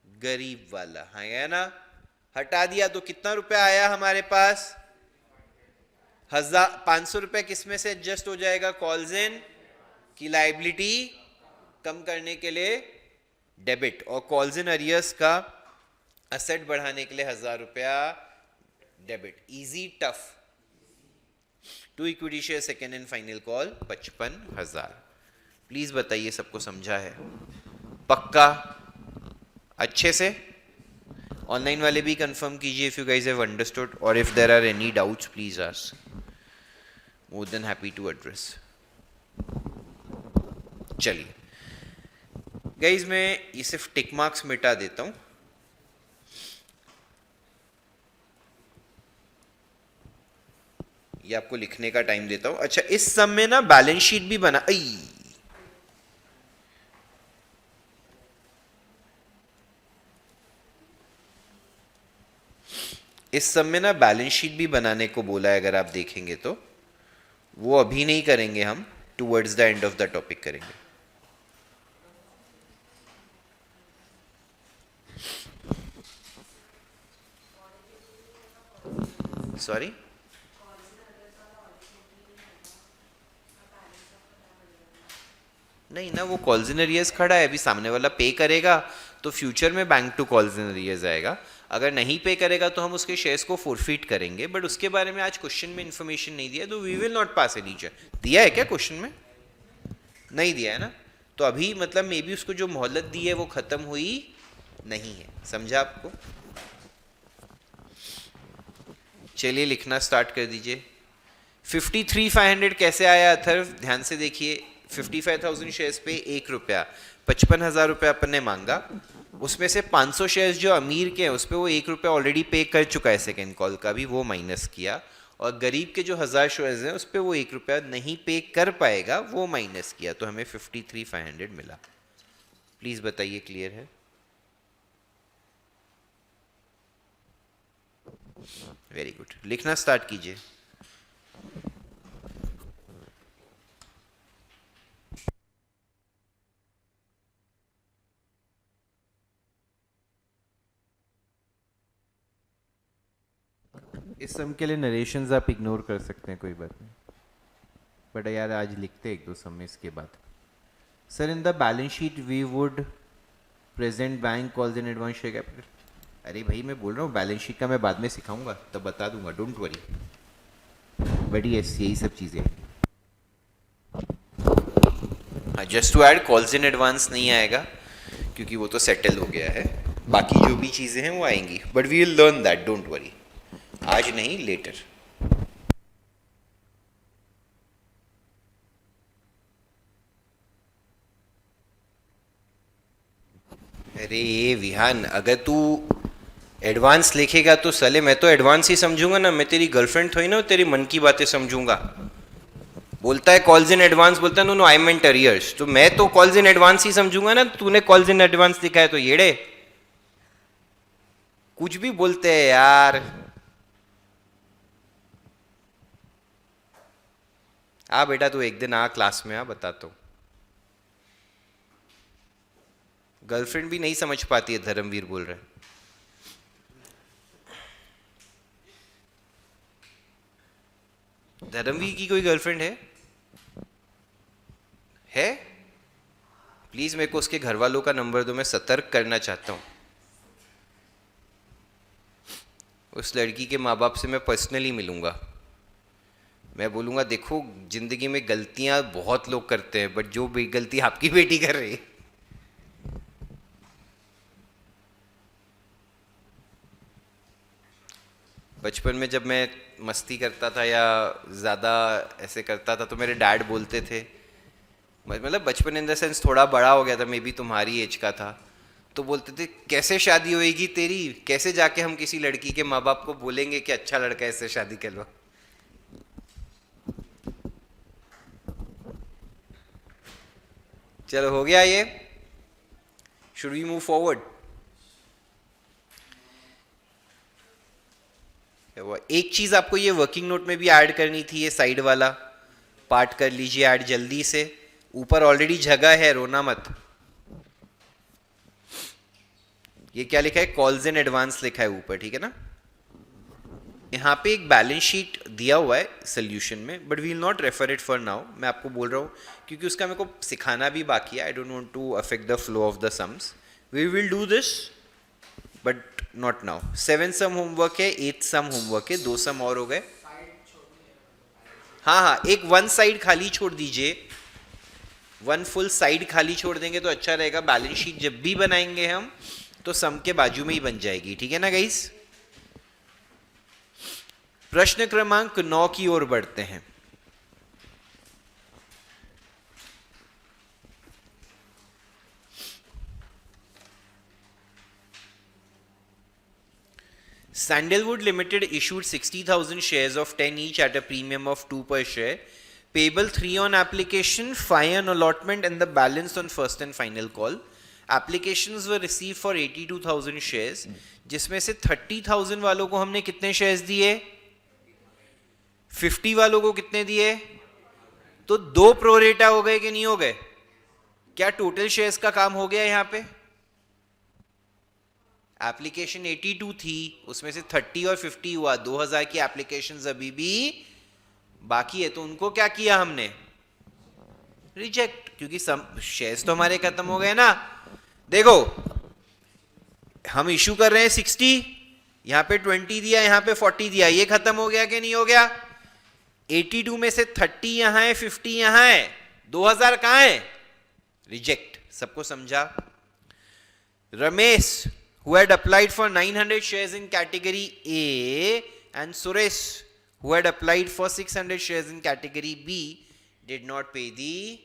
[SPEAKER 1] गरीब वाला, है ना, हटा दिया तो कितना रुपया आया हमारे पास, 500 रुपए किसमें से एडजस्ट हो जाएगा, कॉल्स इन की लाइबिलिटी कम करने के लिए डेबिट, और कॉल्स इन अरियर्स का असेट बढ़ाने के लिए 1,000 रुपया debit. Easy tough. To equity share second and final call 55,000। Please बताइए सबको समझा है? पक्का? अच्छे से? ऑनलाइन वाले भी कंफर्म कीजिए if you guys have understood, और if there are any doubts please ask, more than happy to address. चलिए गाइज, मैं ये सिर्फ टिक मार्क्स मिटा देता हूं। ये आपको लिखने का टाइम देता हूं। अच्छा, इस सम में ना बैलेंस शीट भी बना, इस सब में ना बैलेंस शीट भी बनाने को बोला है, अगर आप देखेंगे तो। वो अभी नहीं करेंगे, हम towards the end of the topic करेंगे। सॉरी, नहीं ना, वो कॉल्स इन अरियर्स खड़ा है, अभी सामने वाला पे करेगा तो फ्यूचर में bank to calls in arrears आएगा। अगर नहीं पे करेगा तो हम उसके शेयर्स को फोरफिट करेंगे, बट उसके बारे में आज क्वेश्चन में इंफॉर्मेशन नहीं दिया, तो we will not pass any cheque. दिया है क्या क्वेश्चन में? नहीं दिया है ना, तो अभी मतलब मे बी उसको जो मोहलत दी है वो खत्म हुई नहीं है। समझा आपको? चलिए लिखना स्टार्ट कर दीजिए। 53,500 कैसे आया अथर्व? ध्यान से देखिए, 55,000 शेयर्स पे 1 रुपया, 55,000 रुपया अपन ने मांगा, उसमें से 500 शेयर्स जो अमीर के हैं उस पर वो 1 रुपया ऑलरेडी पे कर चुका है सेकेंड कॉल का भी, वो माइनस किया, और गरीब के जो 1000 शेयर्स हैं उस पर वो 1 रुपया नहीं पे कर पाएगा, वो माइनस किया, तो हमें 53,500 मिला। प्लीज बताइए क्लियर है? वेरी गुड, लिखना स्टार्ट कीजिए। इस सम के लिए नरेशंस आप इग्नोर कर सकते हैं, कोई बात नहीं, बट यार आज लिखते एक दो सम इसके बाद। Sir in the balance sheet we would present bank calls in advance share capital. अरे भाई मैं बोल रहा हूँ बैलेंस शीट का मैं बाद में सिखाऊंगा, तब बता दूंगा, डोंट वरी। बट यस यही सब चीज़ें। हाँ, just to add calls in advance नहीं आएगा क्योंकि वो तो सेटल हो गया है, बाकी जो भी चीज़ें हैं वो आएंगी, but we will learn that, don't worry. आज नहीं, लेटर। अरे विहान, अगर तू एडवांस लिखेगा तो साले मैं तो एडवांस ही समझूंगा ना, मैं तेरी गर्लफ्रेंड थोड़ी ना तेरी मन की बातें समझूंगा। बोलता है कॉल्स इन एडवांस, बोलता है नो नो आई मेंट अरियर्स, तो मैं तो कॉल्स इन एडवांस ही समझूंगा ना, तूने कॉल्स इन एडवांस लिखा है तो येड़े कुछ भी बोलते हैं यार। आ बेटा तू एक दिन आ क्लास में, आ बताता हूँ। गर्लफ्रेंड भी नहीं समझ पाती है, धर्मवीर बोल रहे। धर्मवीर की कोई गर्लफ्रेंड है? प्लीज मेरे को उसके घर वालों का नंबर दो, मैं सतर्क करना चाहता हूँ। उस लड़की के माँ बाप से मैं पर्सनली मिलूंगा, मैं बोलूंगा देखो जिंदगी में गलतियां बहुत लोग करते हैं, बट जो गलती आपकी बेटी कर रही है, बचपन में जब मैं मस्ती करता था या ज़्यादा ऐसे करता था तो मेरे डैड बोलते थे, मतलब बचपन इन द सेंस थोड़ा बड़ा हो गया था, मे बी तुम्हारी एज का था, तो बोलते थे कैसे शादी होएगी तेरी, कैसे जाके हम किसी लड़की के माँ बाप को बोलेंगे कि अच्छा लड़का है इससे शादी कर लो। चलो हो गया ये, शुड वी मूव फॉरवर्ड? एक चीज आपको ये वर्किंग नोट में भी ऐड करनी थी, ये साइड वाला पार्ट कर लीजिए ऐड जल्दी से, ऊपर ऑलरेडी जगह है, रोना मत। ये क्या लिखा है? कॉल्स इन एडवांस लिखा है ऊपर, ठीक है ना? यहाँ पे एक बैलेंस शीट दिया हुआ है सोल्यूशन में, but we will not refer it for now, मैं आपको बोल रहा हूँ क्योंकि उसका मेरे को सिखाना भी बाकी है, I don't want to affect the flow of the sums, we will do this but not now. 7 sum homework है, 8 सम होमवर्क है, 2 सम और हो गए। हाँ हाँ, एक 1 साइड खाली छोड़ दीजिए, 1 फुल साइड खाली छोड़ देंगे तो अच्छा रहेगा, बैलेंस शीट जब भी बनाएंगे हम तो सम के बाजू में ही बन जाएगी, ठीक है ना गाइस? प्रश्न क्रमांक 9 की ओर बढ़ते हैं। Sandalwood Limited issued 60,000 shares of 10 each at a premium of 2 per share, payable 3 on application, 5 on allotment and the balance on first and final call. Applications were received for 82,000 shares, जिसमें से 30,000 वालों को हमने कितने शेयर्स दिए? 50 वालों को कितने दिए? तो 2 प्रोरेटा हो गए कि नहीं हो गए? क्या टोटल शेयर्स का काम हो गया यहाँ पे? एप्लीकेशन 82 थी, उसमें से 30 और 50 हुआ, 2000 की एप्लीकेशंस अभी भी बाकी है, तो उनको क्या किया हमने? रिजेक्ट, क्योंकि शेयर्स तो हमारे खत्म हो गए ना। देखो हम इशू कर रहे हैं 60, यहां पे 20 दिया, यहां पे 40 दिया, ये खत्म हो गया कि नहीं हो गया? 82 में से 30 यहां है, 50 यहां है, 2000 कहां है? रिजेक्ट। सबको समझा? Ramesh who had applied for 900 shares in category A and Suresh who had applied for 600 shares in category B did not pay the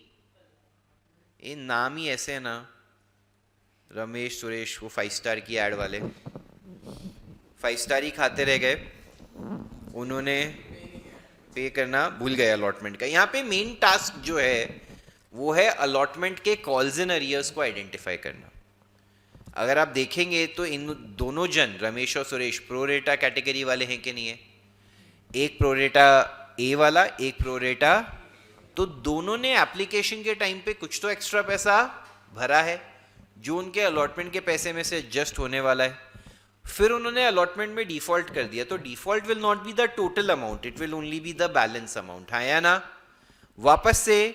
[SPEAKER 1] ये नाम ही ऐसे है ना, रमेश सुरेश, वो 5 स्टार की ऐड वाले 5 स्टार ही खाते रह गए, उन्होंने पे करना भूल गए अलॉटमेंट का। यहाँ पे मेन टास्क जो है वो है अलॉटमेंट के कॉल्स इन अरियर्स को आइडेंटिफाई करना। अगर आप देखेंगे तो इन दोनों जन रमेश और सुरेश प्रोरेटा कैटेगरी वाले हैं कि नहीं है, एक प्रोरेटा ए वाला एक प्रोरेटा, तो दोनों ने एप्लीकेशन के टाइम पे कुछ तो एक्स्ट्रा पैसा भरा है जो उनके अलॉटमेंट के पैसे में से एडजस्ट होने वाला है। फिर उन्होंने अलॉटमेंट में डिफॉल्ट कर दिया, तो default will not be the total amount, it will only be the balance amount, हाँ या ना। वापस से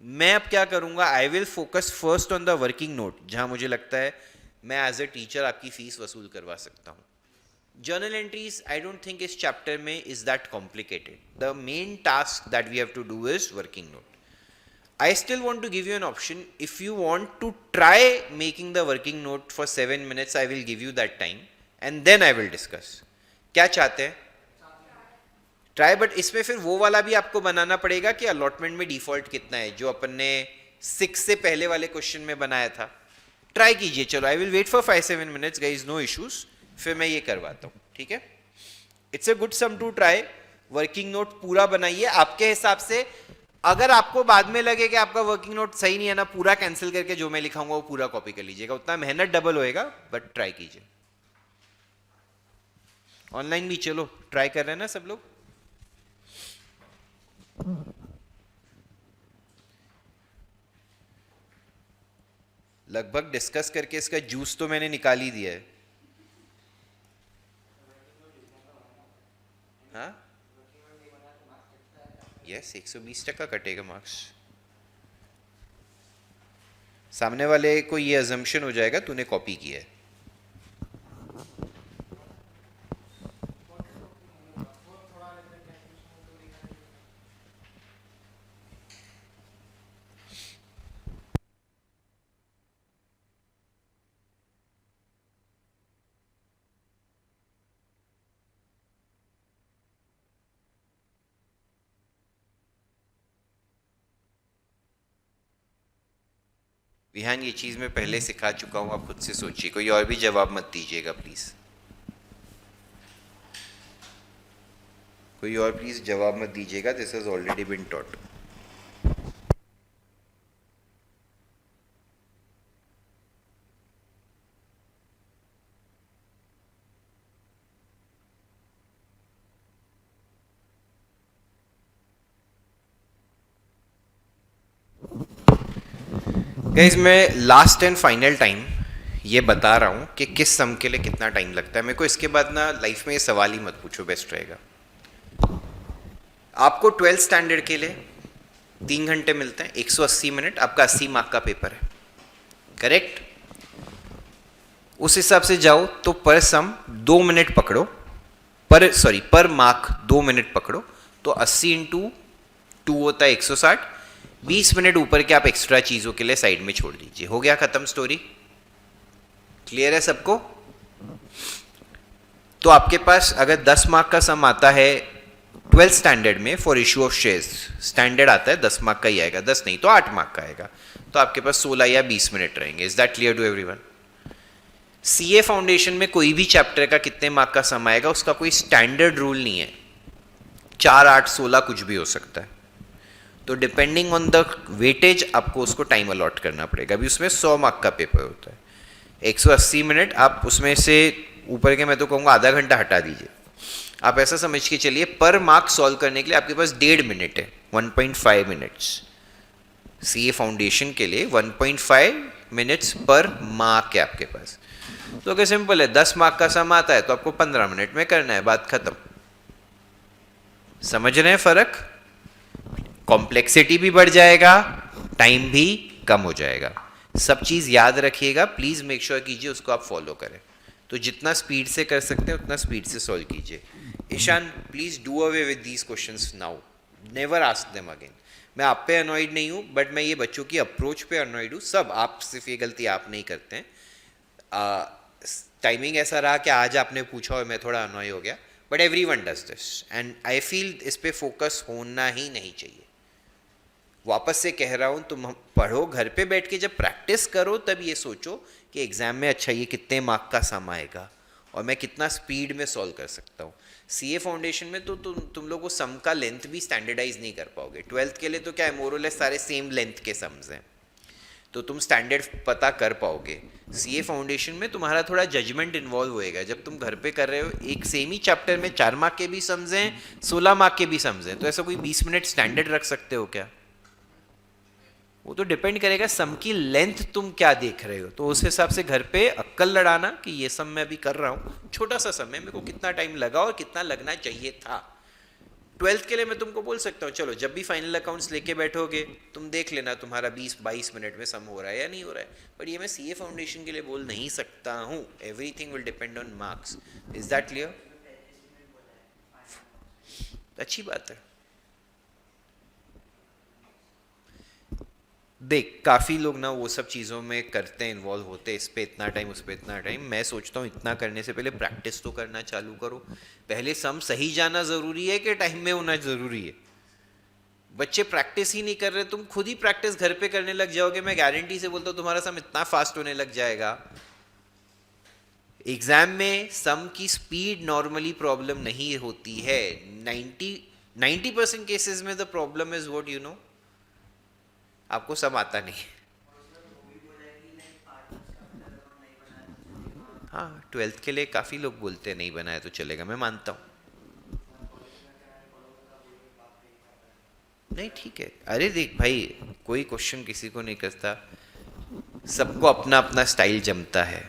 [SPEAKER 1] मैं अब क्या करूंगा, I will focus first on the working note, जहां मुझे लगता है मैं एज ए टीचर आपकी फीस वसूल करवा सकता हूं। Journal entries I don't think इस चैप्टर में is that complicated, the main task that we have to do is working note. I still want to give you an option. If you want to try making the working note for 7 minutes, I will give you that time and then I will discuss. क्या चाहते हैं? Try, but इसमें फिर वो वाला भी आपको बनाना पड़ेगा कि अलॉटमेंट में डिफॉल्ट कितना है जो अपन ने 6 से पहले वाले क्वेश्चन में बनाया था। ट्राई कीजिए, चलो I will wait for 5-7 minutes guys, no issues, फिर मैं ये करवाता हूँ, ठीक है। It's a good sum to try. Working note पूरा बनाइए आपके हिसाब से। अगर आपको बाद में लगे कि आपका वर्किंग नोट सही नहीं है ना, पूरा कैंसिल करके जो मैं लिखाऊंगा वो पूरा कॉपी कर लीजिएगा, उतना मेहनत डबल होएगा, बट ट्राई कीजिए। ऑनलाइन भी चलो ट्राई कर रहे हैं ना सब लोग। लगभग डिस्कस करके इसका जूस तो मैंने निकाल ही दिया है। हाँ यस, 120% कटेगा मार्क्स। सामने वाले को ये अजम्पशन हो जाएगा तूने कॉपी किया है। विहान ये चीज़ मैं पहले सिखा चुका हूँ, आप खुद से सोचिए, कोई और भी जवाब मत दीजिएगा प्लीज़, कोई और प्लीज़ जवाब मत दीजिएगा, this has already been taught. Guys मैं लास्ट एंड फाइनल टाइम ये बता रहा हूँ कि किस सम के लिए कितना टाइम लगता है। मेरे को इसके बाद ना लाइफ में ये सवाल ही मत पूछो, बेस्ट रहेगा। आपको 12th स्टैंडर्ड के लिए 3 घंटे मिलते हैं, 180 मिनट, आपका 80 मार्क का पेपर है, करेक्ट। उस हिसाब से जाओ तो पर सम 2 मिनट पकड़ो, पर मार्क 2 मिनट पकड़ो, तो 80 इंटू 2 होता है 160, 20 मिनट ऊपर के आप एक्स्ट्रा चीजों के लिए साइड में छोड़ दीजिए, हो गया खत्म स्टोरी। क्लियर है सबको? तो आपके पास अगर 10 मार्क का सम आता है 12th स्टैंडर्ड में for issue of shares, standard आता है 10 मार्क का ही आएगा, 10 नहीं तो 8 मार्क का आएगा, तो आपके पास 16 या 20 मिनट रहेंगे। Is that clear to everyone? CA Foundation में कोई भी चैप्टर का कितने मार्क का सम आएगा उसका कोई स्टैंडर्ड रूल नहीं है, 4, 8, 16 कुछ भी हो सकता है, तो डिपेंडिंग ऑन द वेटेज आपको उसको टाइम अलॉट करना पड़ेगा। अभी उसमें 100 मार्क का पेपर होता है, 180 मिनट, आप उसमें से ऊपर के मैं तो कहूँगा आधा घंटा हटा दीजिए। आप ऐसा समझ के चलिए पर मार्क सॉल्व करने के लिए आपके पास 1.5 मिनट है, 1.5 मिनट्स सीए फाउंडेशन के लिए 1.5 मिनट्स पर मार्क है आपके पास। तो अगर सिंपल है 10 मार्क का सम आता है तो आपको 15 मिनट में करना है, बात खत्म। समझ रहे हैं फर्क? कॉम्प्लेक्सिटी भी बढ़ जाएगा, टाइम भी कम हो जाएगा। सब चीज़ याद रखिएगा, प्लीज़ मेक श्योर कीजिए उसको आप फॉलो करें। तो जितना स्पीड से कर सकते हैं उतना स्पीड से सॉल्व कीजिए। Ishaan please do away with these questions now, never ask them again. मैं आप पे अनॉइड नहीं हूँ, बट मैं ये बच्चों की अप्रोच पे अनॉइड हूँ। सब आप, सिर्फ ये गलती आप नहीं करते हैं। टाइमिंग ऐसा रहा कि आज आपने पूछा और मैं थोड़ा अनॉय हो गया, but everyone does this and I feel इस पे फोकस होना ही नहीं चाहिए। वापस से कह रहा हूँ, तुम पढ़ो घर पे बैठ के, जब प्रैक्टिस करो तब ये सोचो कि एग्ज़ाम में अच्छा ये कितने मार्क का सम आएगा और मैं कितना स्पीड में सॉल्व कर सकता हूँ। सीए फाउंडेशन में तो तुम लोग वो सम का लेंथ भी स्टैंडर्डाइज नहीं कर पाओगे। 12th के लिए तो क्या है, मोरलेस सारे सेम लेंथ के सम्स हैं, तो तुम स्टैंडर्ड पता कर पाओगे। सीए फाउंडेशन में तुम्हारा थोड़ा जजमेंट इन्वॉल्व होएगा। जब तुम घर पे कर रहे हो, एक सेम ही चैप्टर में 4 मार्क के भी सम्स हैं, 16 मार्क के भी सम्स हैं, तो ऐसा कोई 20 मिनट स्टैंडर्ड रख सकते हो क्या? वो तो डिपेंड करेगा सम की लेंथ तुम क्या देख रहे हो, तो उस हिसाब से घर पे अक्कल लड़ाना कि ये सम मैं अभी कर रहा हूँ, छोटा सा सम है, मेरे को कितना टाइम लगा और कितना लगना चाहिए था। 12th के लिए मैं तुमको बोल सकता हूँ, चलो जब भी फाइनल अकाउंट्स लेके बैठोगे तुम देख लेना तुम्हारा 20-22 मिनट में सम हो रहा है या नहीं हो रहा है। पर ये मैं सीए फाउंडेशन के लिए बोल नहीं सकता हूँ। Everything will depend on marks. Is that clear? अच्छी बात है। देख, काफ़ी लोग ना वो सब चीज़ों में करते हैं, इन्वॉल्व होते हैं, इस पे इतना टाइम, उस पे इतना टाइम। मैं सोचता हूँ इतना करने से पहले प्रैक्टिस तो करना चालू करो। पहले सम सही जाना ज़रूरी है कि टाइम में होना ज़रूरी है? बच्चे प्रैक्टिस ही नहीं कर रहे, तुम खुद ही प्रैक्टिस घर पे करने लग जाओगे, मैं गारंटी से बोलता हूँ तुम्हारा सम इतना फास्ट होने लग जाएगा। एग्जाम में सम की स्पीड नॉर्मली प्रॉब्लम नहीं होती है। 90% केसेस में the problem is what you know, आपको सब आता नहीं। हाँ, 12th के लिए काफ़ी लोग बोलते हैं नहीं बनाया तो चलेगा, मैं मानता हूँ। नहीं ठीक है, अरे देख भाई, कोई क्वेश्चन किसी को नहीं करता, सबको अपना अपना स्टाइल जमता है।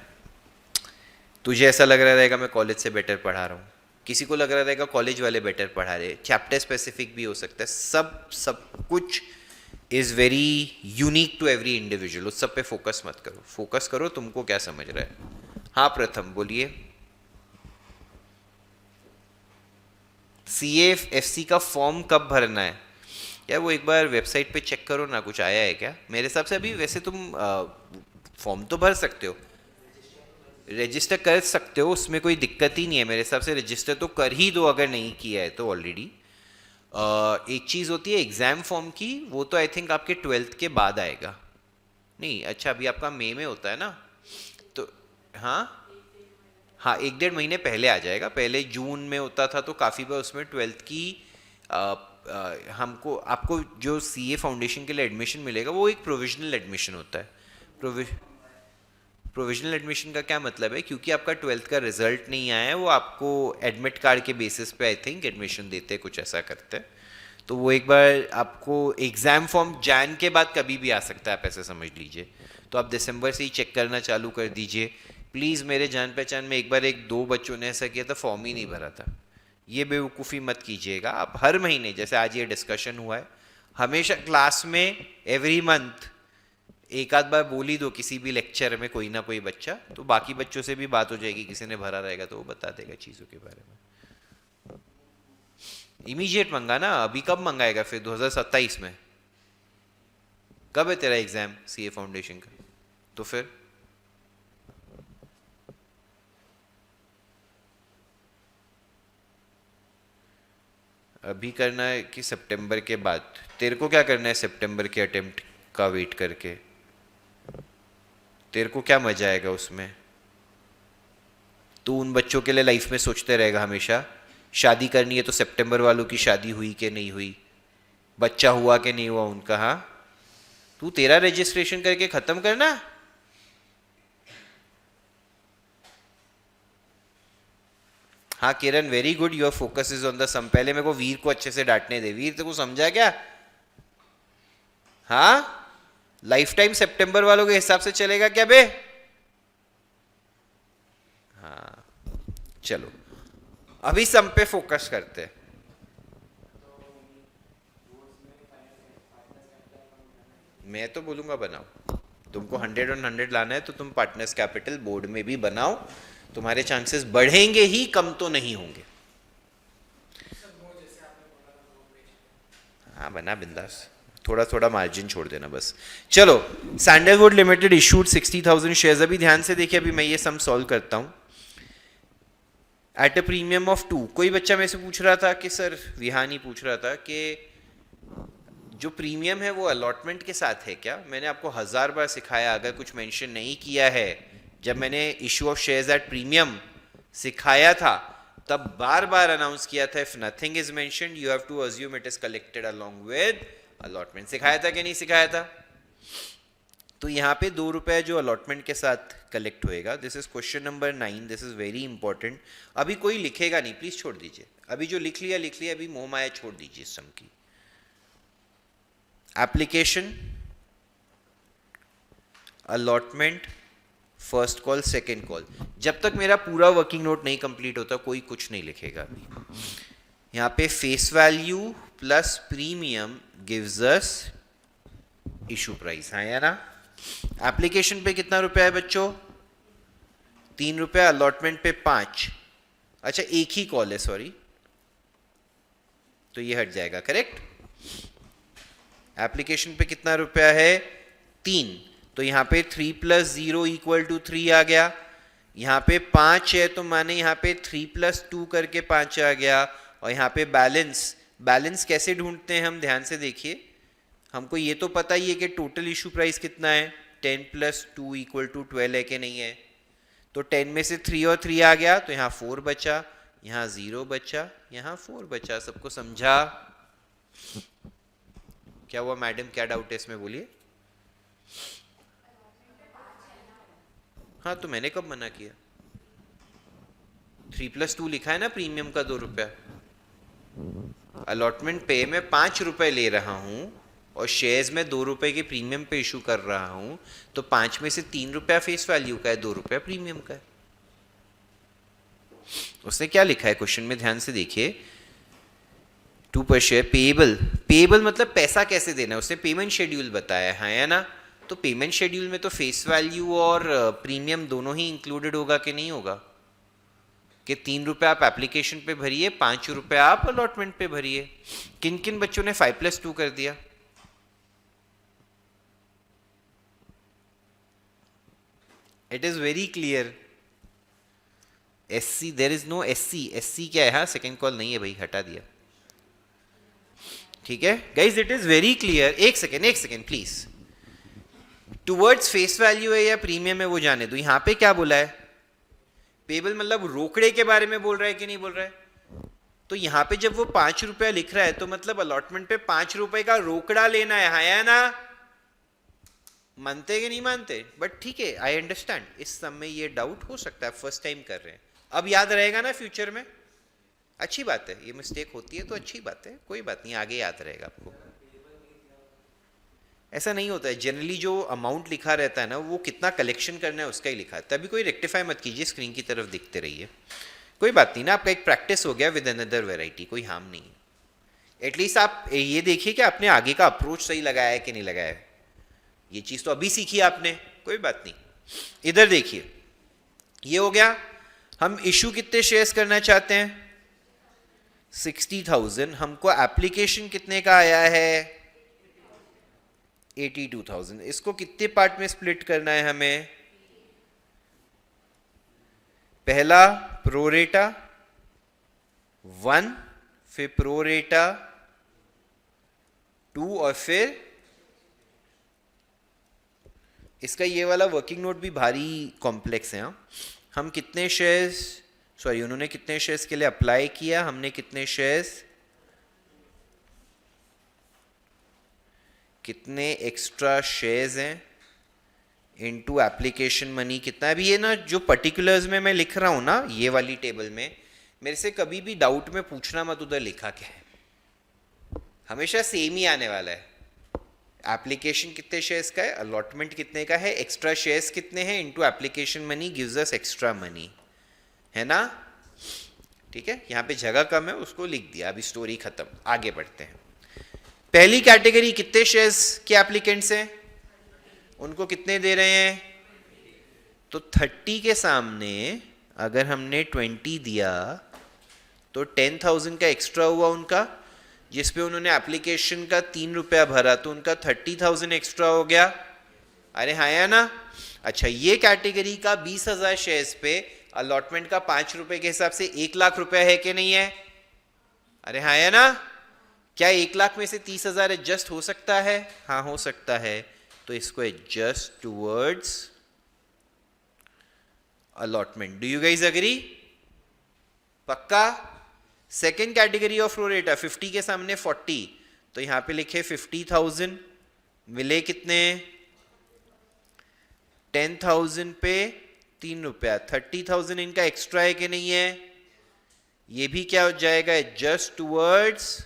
[SPEAKER 1] तुझे ऐसा लग रहा रहेगा मैं कॉलेज से बेटर पढ़ा रहा हूँ, किसी को लग रहा रहेगा कॉलेज वाले बेटर पढ़ा रहे, चैप्टर स्पेसिफिक भी हो सकता है। सब कुछ is very unique to every individual. उस सब पे फोकस मत करो, फोकस करो तुमको क्या समझ रहा है। हाँ प्रथम बोलिए। CAFC का फॉर्म कब भरना है? या वो एक बार वेबसाइट पे चेक करो ना, कुछ आया है क्या? मेरे हिसाब से अभी वैसे तुम फॉर्म तो भर सकते हो, रजिस्टर कर सकते हो, उसमें कोई दिक्कत ही नहीं है। मेरे हिसाब से रजिस्टर तो कर ही दो अगर नहीं किया है तो ऑलरेडी। एक चीज़ होती है एग्ज़ाम फॉर्म की, वो तो आई थिंक आपके 12th के बाद आएगा। नहीं अच्छा, अभी आपका मई में होता है ना, तो हाँ हाँ 1-1.5 महीने पहले आ जाएगा। पहले जून में होता था तो काफ़ी बार उसमें 12th की हमको आपको जो सीए फाउंडेशन के लिए एडमिशन मिलेगा वो एक प्रोविजनल एडमिशन होता है। प्रोविजनल एडमिशन का क्या मतलब है, क्योंकि आपका 12th का रिजल्ट नहीं आया है, वो आपको एडमिट कार्ड के बेसिस पे आई थिंक एडमिशन देते हैं, कुछ ऐसा करते हैं। तो वो एक बार आपको एग्ज़ाम फॉर्म जैन के बाद कभी भी आ सकता है, आप ऐसे समझ लीजिए। तो आप दिसंबर से ही चेक करना चालू कर दीजिए प्लीज़। मेरे जान पहचान में एक बार 1-2 बच्चों ने ऐसा किया था, फॉर्म ही नहीं भरा था। ये बेवकूफ़ी मत कीजिएगा। आप हर महीने, जैसे आज ये डिस्कशन हुआ है, हमेशा क्लास में एवरी मंथ एक आध बार बोल ही दो किसी भी लेक्चर में कोई ना कोई बच्चा, तो बाकी बच्चों से भी बात हो जाएगी, किसी ने भरा रहेगा तो वो बता देगा चीज़ों के बारे में। इमीडिएट मंगाना, अभी कब मंगाएगा फिर? 2027 में कब है तेरा एग्जाम सीए फाउंडेशन का? तो फिर अभी करना है कि सितंबर के बाद? तेरे को क्या करना है सितंबर के अटेम्प्ट का वेट करके? तेरे को क्या मजा आएगा उसमें? तू उन बच्चों के लिए लाइफ में सोचते रहेगा हमेशा, शादी करनी है तो सितंबर वालों की शादी हुई कि नहीं हुई, बच्चा हुआ कि नहीं हुआ उनका। हाँ, तू तेरा रजिस्ट्रेशन करके खत्म करना। हाँ Kiran, very good, your focus is on the sum. पहले मेरे को वीर को अच्छे से डांटने दे। वीर, तेरे को समझा क्या? हाँ, लाइफ टाइम सितंबर वालों के हिसाब से चलेगा क्या बे? हाँ चलो, अभी सम पे फोकस करते हैं। मैं तो बोलूंगा बनाओ, तुमको 100 on 100 लाना है तो तुम पार्टनर्स कैपिटल बोर्ड में भी बनाओ, तुम्हारे चांसेस बढ़ेंगे ही, कम तो नहीं होंगे। हाँ बना बिंदास, थोड़ा थोड़ा मार्जिन छोड़ देना बस। चलो, सैंडलवुड लिमिटेड इशूड 60,000 शेयर्स। अभी ध्यान से देखिए, अभी मैं ये सम सॉल्व करता हूँ। At a premium of 2। कोई बच्चा मेरे से पूछ रहा था कि सर, विहानी पूछ रहा था कि जो प्रीमियम है वो अलॉटमेंट के साथ है क्या? मैंने आपको 1000 बार सिखाया, अगर कुछ मेंशन नहीं किया है, जब मैंने issue of shares at premium सिखाया था तब बार बार अनाउंस किया था, if nothing is mentioned you have to assume it is collected along with allotment. सिखाया था कि नहीं सिखाया था? तो यहाँ पे 2 रुपए जो अलॉटमेंट के साथ कलेक्ट होएगा। This is question number 9, this is very important. अभी कोई लिखेगा नहीं, प्लीज छोड़ दीजिए, अभी जो लिख लिया, अभी मोह माया छोड़ दीजिए इस सम की। Application, allotment, first call, second call. जब तक मेरा पूरा वर्किंग नोट नहीं कंप्लीट होता कोई कुछ नहीं लिखेगा। अभी यहाँ पे face value plus premium gives us issue price, हाँ या ना? एप्लीकेशन पे कितना रुपया है बच्चों? 3 रुपया, अलॉटमेंट पे 5। अच्छा एक ही कॉल है, सॉरी, तो ये हट जाएगा, करेक्ट। एप्लीकेशन पे कितना रुपया है? 3, तो यहाँ पे 3 + 0 = 3 आ गया। यहाँ पे 5 है तो माने यहाँ पे 3 + 2 करके 5 आ गया। और यहाँ पे बैलेंस कैसे ढूंढते हैं हम, ध्यान से देखिए। हमको ये तो पता ही है कि टोटल इशू प्राइस कितना है, 10 + 2 = 12 है कि नहीं है? तो 10 में से 3 और 3 आ गया तो यहाँ 4 बचा, यहाँ 0 बचा, यहाँ 4 बचा। सबको समझा? क्या हुआ मैडम, क्या डाउट है इसमें, बोलिए। हाँ तो मैंने कब मना किया? 3 + 2 लिखा है ना प्रीमियम का 2 रुपया। अलॉटमेंट पे मैं 5 रुपए ले रहा हूं और शेयर्स में 2 रुपए के प्रीमियम पे इशू कर रहा हूं, तो 5 में से 3 रुपया फेस वैल्यू का है, 2 रुपया प्रीमियम का है। उसने क्या लिखा है क्वेश्चन में, ध्यान से देखिए। 2 पर शेयर पेएबल मतलब पैसा कैसे देना है, उसने पेमेंट शेड्यूल बताया है, या ना? तो पेमेंट शेड्यूल में तो फेस वैल्यू और प्रीमियम दोनों ही इंक्लूडेड होगा कि नहीं होगा? कि 3 रुपये आप एप्लीकेशन पे भरिए, 5 रुपये आप अलॉटमेंट पे भरिए। किन किन बच्चों ने 5 + 2 कर दिया? It is very clear. SC, there is no SC क्या है? हाँ सेकेंड कॉल नहीं है भाई, हटा दिया, ठीक है guys, it is very clear. एक second please. Towards face value है या प्रीमियम है वो जाने दो। यहां पे क्या बोला है? पेबल मतलब रोकड़े के बारे में बोल रहा है कि नहीं बोल रहा है? तो यहां पे जब वो 5 रुपया लिख रहा है तो मतलब अलॉटमेंट पे 5 रुपए का रोकड़ा लेना है, हाँ या ना? मानते कि नहीं मानते? बट ठीक है, आई अंडरस्टैंड, इस समय ये डाउट हो सकता है, फर्स्ट टाइम कर रहे हैं, अब याद रहेगा ना फ्यूचर में, अच्छी बात है। ये मिस्टेक होती है तो अच्छी बात है, कोई बात नहीं, आगे याद रहेगा आपको। ऐसा नहीं होता है, जनरली जो अमाउंट लिखा रहता है ना वो कितना कलेक्शन करना है उसका ही लिखा है। तभी कोई रेक्टिफाई मत कीजिए, स्क्रीन की तरफ देखते रहिए, कोई बात नहीं ना, आपका एक प्रैक्टिस हो गया विद अनदर वैरायटी, कोई हार्म नहीं। एटलीस्ट आप ये देखिए कि आपने आगे का अप्रोच सही लगाया है कि नहीं लगाया है। ये चीज़ तो अभी सीखी आपने, कोई बात नहीं। इधर देखिए, ये हो गया। हम इशू कितने शेयर्स करना चाहते हैं? 60,000। हमको एप्लीकेशन कितने का आया है? 82,000। इसको कितने पार्ट में स्प्लिट करना है हमें? पहला प्रोरेटा 1, फिर प्रोरेटा 2 और फिर इसका ये वाला वर्किंग नोट भी भारी कॉम्प्लेक्स है। हम कितने शेयर्स, सॉरी उन्होंने कितने शेयर्स के लिए अप्लाई किया, हमने कितने शेयर्स, कितने एक्स्ट्रा शेयर्स हैं इनटू एप्लीकेशन मनी कितना है। अभी ये ना जो पर्टिकुलर्स में मैं लिख रहा हूँ ना ये वाली टेबल में, मेरे से कभी भी डाउट में पूछना मत उधर लिखा क्या है, हमेशा सेम ही आने वाला है। एप्लीकेशन कितने शेयर्स का है, अलॉटमेंट कितने का है, एक्स्ट्रा शेयर्स कितने हैं into application money gives us extra money, है ना? ठीक है, यहाँ पे जगह कम है उसको लिख दिया। अभी स्टोरी खत्म, आगे बढ़ते हैं। पहली कैटेगरी कितने शेयर्स के एप्लीकेंट्स हैं, उनको कितने दे रहे हैं? तो 30 के सामने अगर हमने 20 दिया तो 10,000 का एक्स्ट्रा हुआ उनका, जिसपे उन्होंने एप्लीकेशन का 3 रुपया भरा तो उनका 30,000 एक्स्ट्रा हो गया। अरे हाँ या ना? अच्छा, ये कैटेगरी का 20,000 शेयर्स पे अलॉटमेंट का 5 रुपए के हिसाब से 1 लाख रुपया है कि नहीं है? अरे हाँ या ना? क्या 1 लाख में से 30,000 एडजस्ट हो सकता है? हाँ हो सकता है, तो इसको adjust towards allotment. Do you guys agree? पक्का? सेकेंड कैटेगरी ऑफ प्रोरेटा, 50 के सामने 40, तो यहां पे लिखे 50,000, मिले कितने? 10,000 पे 3 रुपया, 30,000 इनका एक्स्ट्रा है कि नहीं है? ये भी क्या हो जाएगा? एडजस्ट टूवर्ड्स,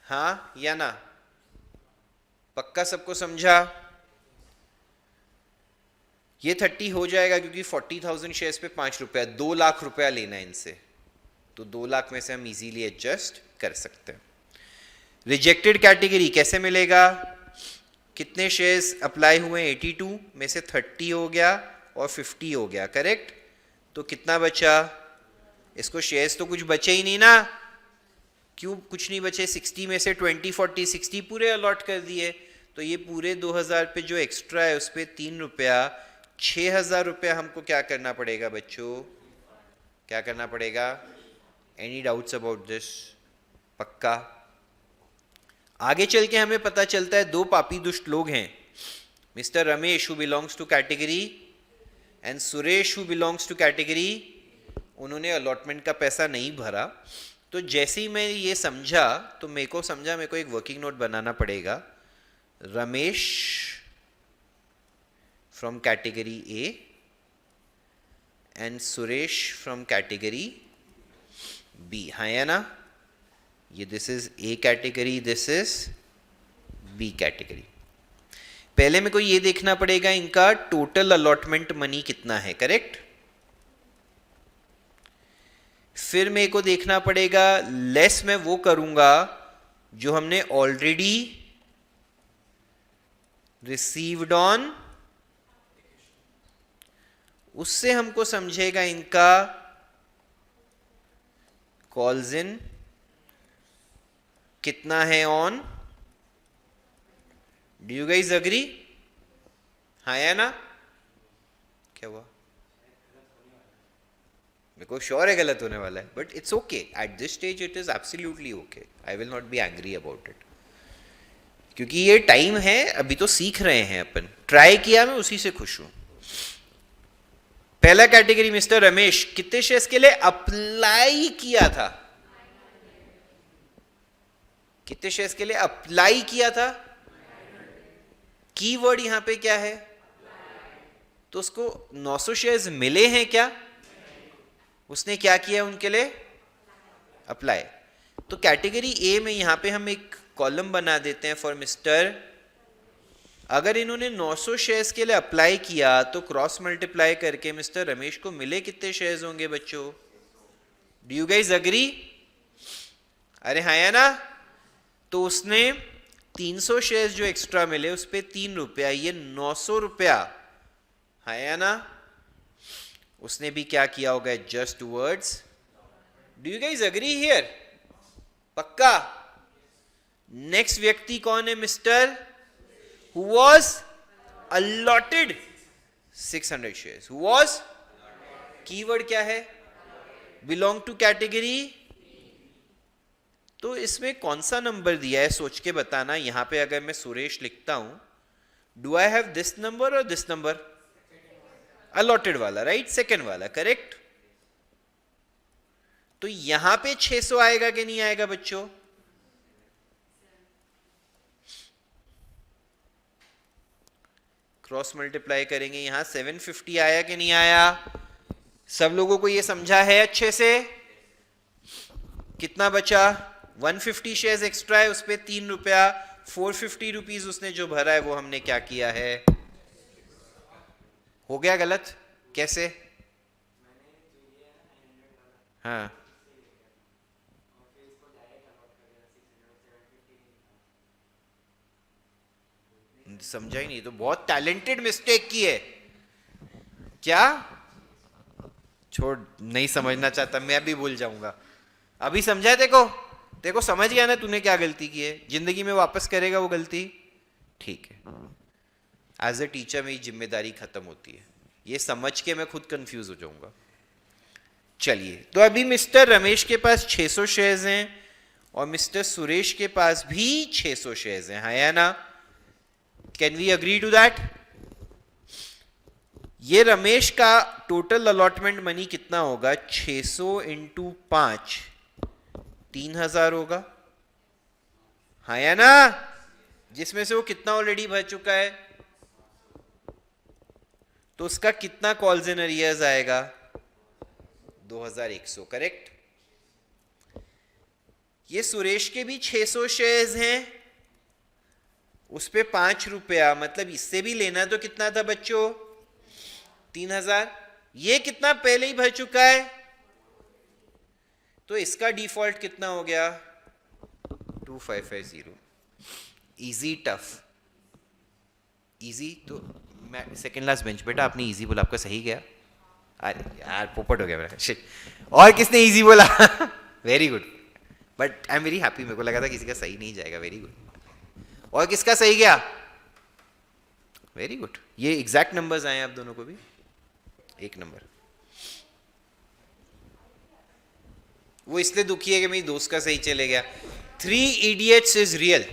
[SPEAKER 1] हाँ या ना? पक्का सबको समझा? ये 30 हो जाएगा क्योंकि 40,000 शेयर्स पे 5 रुपया, 2 लाख रुपया लेना है इनसे, तो 2 लाख में से हम इजीली एडजस्ट कर सकते हैं। रिजेक्टेड कैटेगरी कैसे मिलेगा? कितने शेयर्स अप्लाई हुए? 82 में से 30 हो गया और 50 हो गया, करेक्ट? तो कितना बचा? इसको शेयर्स तो कुछ बचे ही नहीं ना, क्यों कुछ नहीं बचे? 60 में से 20 40 60 पूरे अलॉट कर दिए, तो ये पूरे 2000 पे जो एक्स्ट्रा है उस पर 3 रुपया, 6,000 रुपया हमको क्या करना पड़ेगा बच्चों? क्या करना पड़ेगा? Any doubts about this? पक्का? आगे चल के हमें पता चलता है दो पापी दुष्ट लोग हैं, Mister Ramesh who belongs to category and Suresh who belongs to category. उन्होंने अलॉटमेंट का पैसा नहीं भरा, तो जैसे ही मैं ये समझा तो मेरे को एक वर्किंग नोट बनाना पड़ेगा। Ramesh from category A and Suresh from category B, हाँ या ना? ये this is A category, this is B category. पहले मेरे को ये देखना पड़ेगा इनका टोटल अलॉटमेंट मनी कितना है, करेक्ट? फिर मेरे को देखना पड़ेगा लेस मैं वो करूंगा जो हमने ऑलरेडी रिसीव्ड ऑन, उससे हमको समझेगा इनका कॉल्स इन कितना है on. Do you guys agree? हाँ या ना? क्या हुआ? मेरे को श्योर है गलत होने वाला है, but it's okay at this stage, it is absolutely okay, I will not be angry about it, क्योंकि ये टाइम है, अभी तो सीख रहे हैं अपन। ट्राई किया, मैं उसी से खुश हूं। पहला कैटेगरी मिस्टर रमेश, कितने शेयर्स के लिए अप्लाई किया था? कितने शेयर्स के लिए अप्लाई किया था? कीवर्ड यहां पे क्या है? तो उसको 900 शेयर्स मिले हैं क्या? उसने क्या किया उनके लिए? अप्लाई। तो कैटेगरी ए में यहां पे हम एक कॉलम बना देते हैं फॉर मिस्टर। अगर इन्होंने 900 शेयर्स के लिए अप्लाई किया तो क्रॉस मल्टीप्लाई करके मिस्टर रमेश को मिले कितने शेयर्स होंगे बच्चों? Do you guys agree? अरे हाँ या ना? तो उसने 300 शेयर्स जो एक्स्ट्रा मिले उस पे 3 रुपया, ये 900 रुपया, हाँ या ना? उसने भी क्या किया होगा? Just words. Do you guys agree here? पक्का? नेक्स्ट व्यक्ति कौन है? Mister who was allotted 600 shares. Who was, keyword क्या है? Belong to category. तो इसमें कौन सा नंबर दिया है सोच के बताना। यहां पे अगर मैं सुरेश लिखता हूं, do I have this number और दिस नंबर? अलॉटेड वाला, राइट? सेकेंड वाला, करेक्ट? तो यहां पे 600 आएगा कि नहीं आएगा बच्चों? क्रॉस मल्टीप्लाई करेंगे, यहां 750 आया कि नहीं आया? सब लोगों को ये समझा है अच्छे से? कितना बचा? 150 शेयर्स एक्स्ट्रा है, उस पे 3 रुपया, 450 रुपीज उसने जो भरा है वो हमने क्या किया है? हो गया गलत? कैसे? हाँ, समझा ही नहीं, तो बहुत टैलेंटेड मिस्टेक की है क्या? छोड़, नहीं समझना चाहता, मैं भी भूल जाऊंगा। अभी समझा है? देखो समझ गया ना तूने क्या गलती की है? जिंदगी में वापस करेगा वो गलती? ठीक है, एज ए टीचर मेरी जिम्मेदारी खत्म होती है। ये समझ के मैं खुद कंफ्यूज हो जाऊंगा। चलिए, तो अभी मिस्टर रमेश के पास 600 शेयर्स हैं और मिस्टर सुरेश के पास भी 600 शेयर्स हैं, हाँ या ना? Can we agree to that? ये रमेश का टोटल अलॉटमेंट मनी कितना होगा? 600 इंटू 5 3000 होगा, हाँ या ना? जिसमें से वो कितना ऑलरेडी भर चुका है, तो उसका कितना कॉल्स इन अरियर्स आएगा? 2100, करेक्ट? ये सुरेश के भी 600 शेयर्स हैं, उस पे 5 रुपया, मतलब इससे भी लेना तो कितना था बच्चों? 3000। ये कितना पहले ही भर चुका है, तो इसका डिफॉल्ट कितना हो गया? 2550। Easy tough? इजी तो मैं सेकेंड लास्ट बेंच बेटा, आपने इजी बोला, आपका सही गया? अरे यार पोपट हो गया मेरा, शिट। और किसने इजी बोला? Very good, but I am very happy, मेरे को लगा था किसी का सही नहीं जाएगा, वेरी गुड। और किसका सही गया? वेरी गुड, ये एग्जैक्ट नंबर्स आए आप दोनों को भी, एक नंबर। वो इसलिए दुखी है कि मेरी दोस्त का सही चले गया। 3 इडियट्स इज रियल।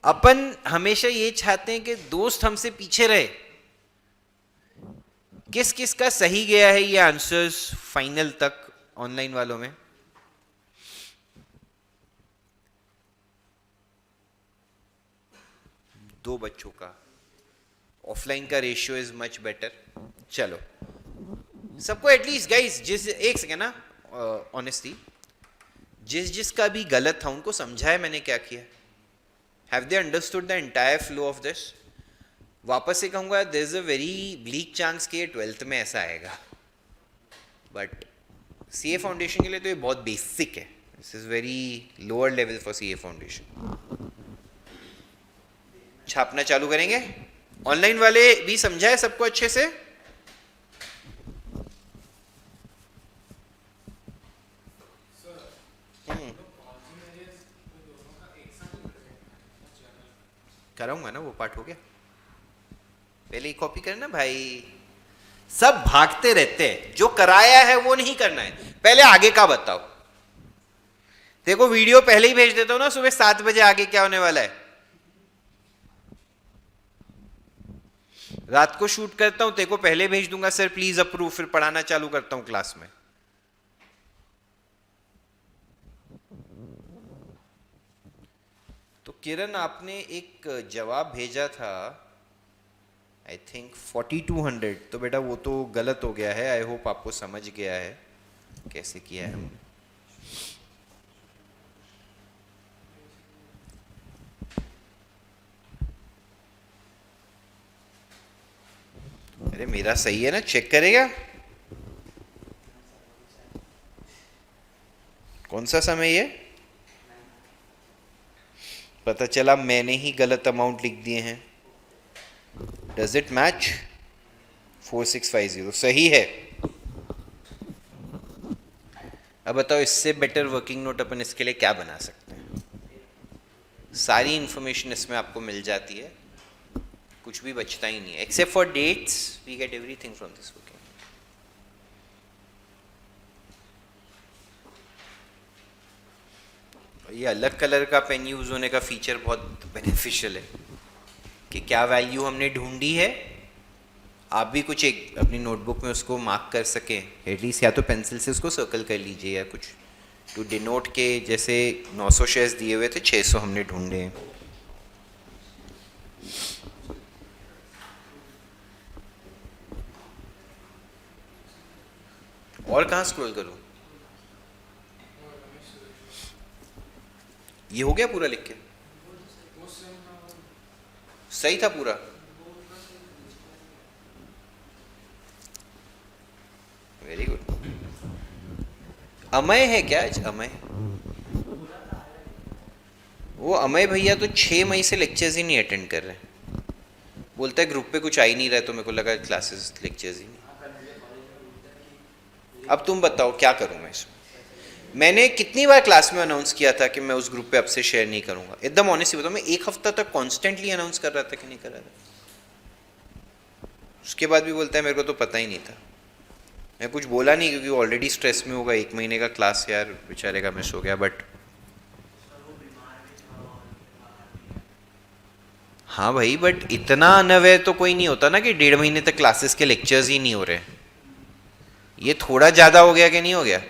[SPEAKER 1] अपन हमेशा ये चाहते हैं कि दोस्त हमसे पीछे रहे। किस किस का सही गया है ये आंसर्स फाइनल तक ऑनलाइन वालों में? दो बच्चों का। ऑफलाइन का रेशियो इज मच बेटर। चलो सबको एटलीस्ट गाइस, जिस एक सेकेंड ना, ऑनेस्टली जिसका भी गलत था उनको समझाया मैंने क्या किया। Have they understood the entire flow of this? वापस से कहूँगा, there is a very bleak chance कि 12th में ऐसा आएगा, बट सीए फाउंडेशन के लिए तो ये बहुत बेसिक है। This is very lower level for CA foundation. छापना चालू करेंगे। ऑनलाइन वाले भी समझाए सबको अच्छे से? कराऊंगा ना, वो पार्ट हो गया। पहले ही कॉपी करना भाई, सब भागते रहते हैं, जो कराया है वो नहीं करना है। पहले आगे का बताओ। देखो वीडियो पहले ही भेज देता हूं ना, सुबह 7 बजे आगे क्या होने वाला है। रात को शूट करता हूं, तेको पहले भेज दूंगा, सर प्लीज अप्रूव, फिर पढ़ाना चालू करता हूं क्लास में। तो किरण, आपने एक जवाब भेजा था आई थिंक 4200, तो बेटा वो तो गलत हो गया है। आई होप आपको समझ गया है कैसे किया है हमने। अरे मेरा सही है ना, चेक करेगा? कौन सा समय है? पता चला मैंने ही गलत अमाउंट लिख दिए हैं। Does it match? 4650 सही है। अब बताओ इससे बेटर वर्किंग नोट अपन इसके लिए क्या बना सकते हैं? सारी इंफॉर्मेशन इसमें आपको मिल जाती है, कुछ भी बचता ही नहीं है except for dates. We get everything from this working. ये अलग कलर का पेन यूज होने का फीचर बहुत बेनिफिशियल है कि क्या वैल्यू हमने ढूंढी है, आप भी कुछ एक अपनी नोटबुक में उसको मार्क कर सकें एटलीस्ट, या तो पेंसिल से उसको सर्कल कर लीजिए या कुछ टू डिनोट के। जैसे 900 शेयर्स दिए हुए थे, 600 हमने ढूंढे हैं। और कहाँ स्क्रॉल करूं? ये हो गया पूरा लिख के? सही था पूरा? Very good. अमय है क्या आज? अमय, वो अमय भैया तो 6 मई से लेक्चर्स ही नहीं अटेंड कर रहे। बोलता है ग्रुप पे कुछ आ ही नहीं रहा, तो मेरे को लगा क्लासेस लेक्चर्स ही नहीं। अब तुम बताओ क्या करूं मैं इसमें? मैंने कितनी बार क्लास में अनाउंस किया था कि मैं उस ग्रुप पे अब से शेयर नहीं करूंगा। एकदम ऑनेस्टली बताओ, मैं 1 हफ्ता तक कॉन्स्टेंटली अनाउंस कर रहा था कि नहीं कर रहा था। उसके बाद भी बोलता है मेरे को तो पता ही नहीं था। मैं कुछ बोला नहीं क्योंकि ऑलरेडी स्ट्रेस में होगा, 1 महीने का क्लास यार बेचारे का मिस हो गया, बट हाँ भाई, बट इतना अनअवेयर तो कोई नहीं होता ना कि 1.5 महीने तक क्लासेस के लेक्चर्स ही नहीं हो रहे। ये थोड़ा ज़्यादा हो गया कि नहीं हो गया?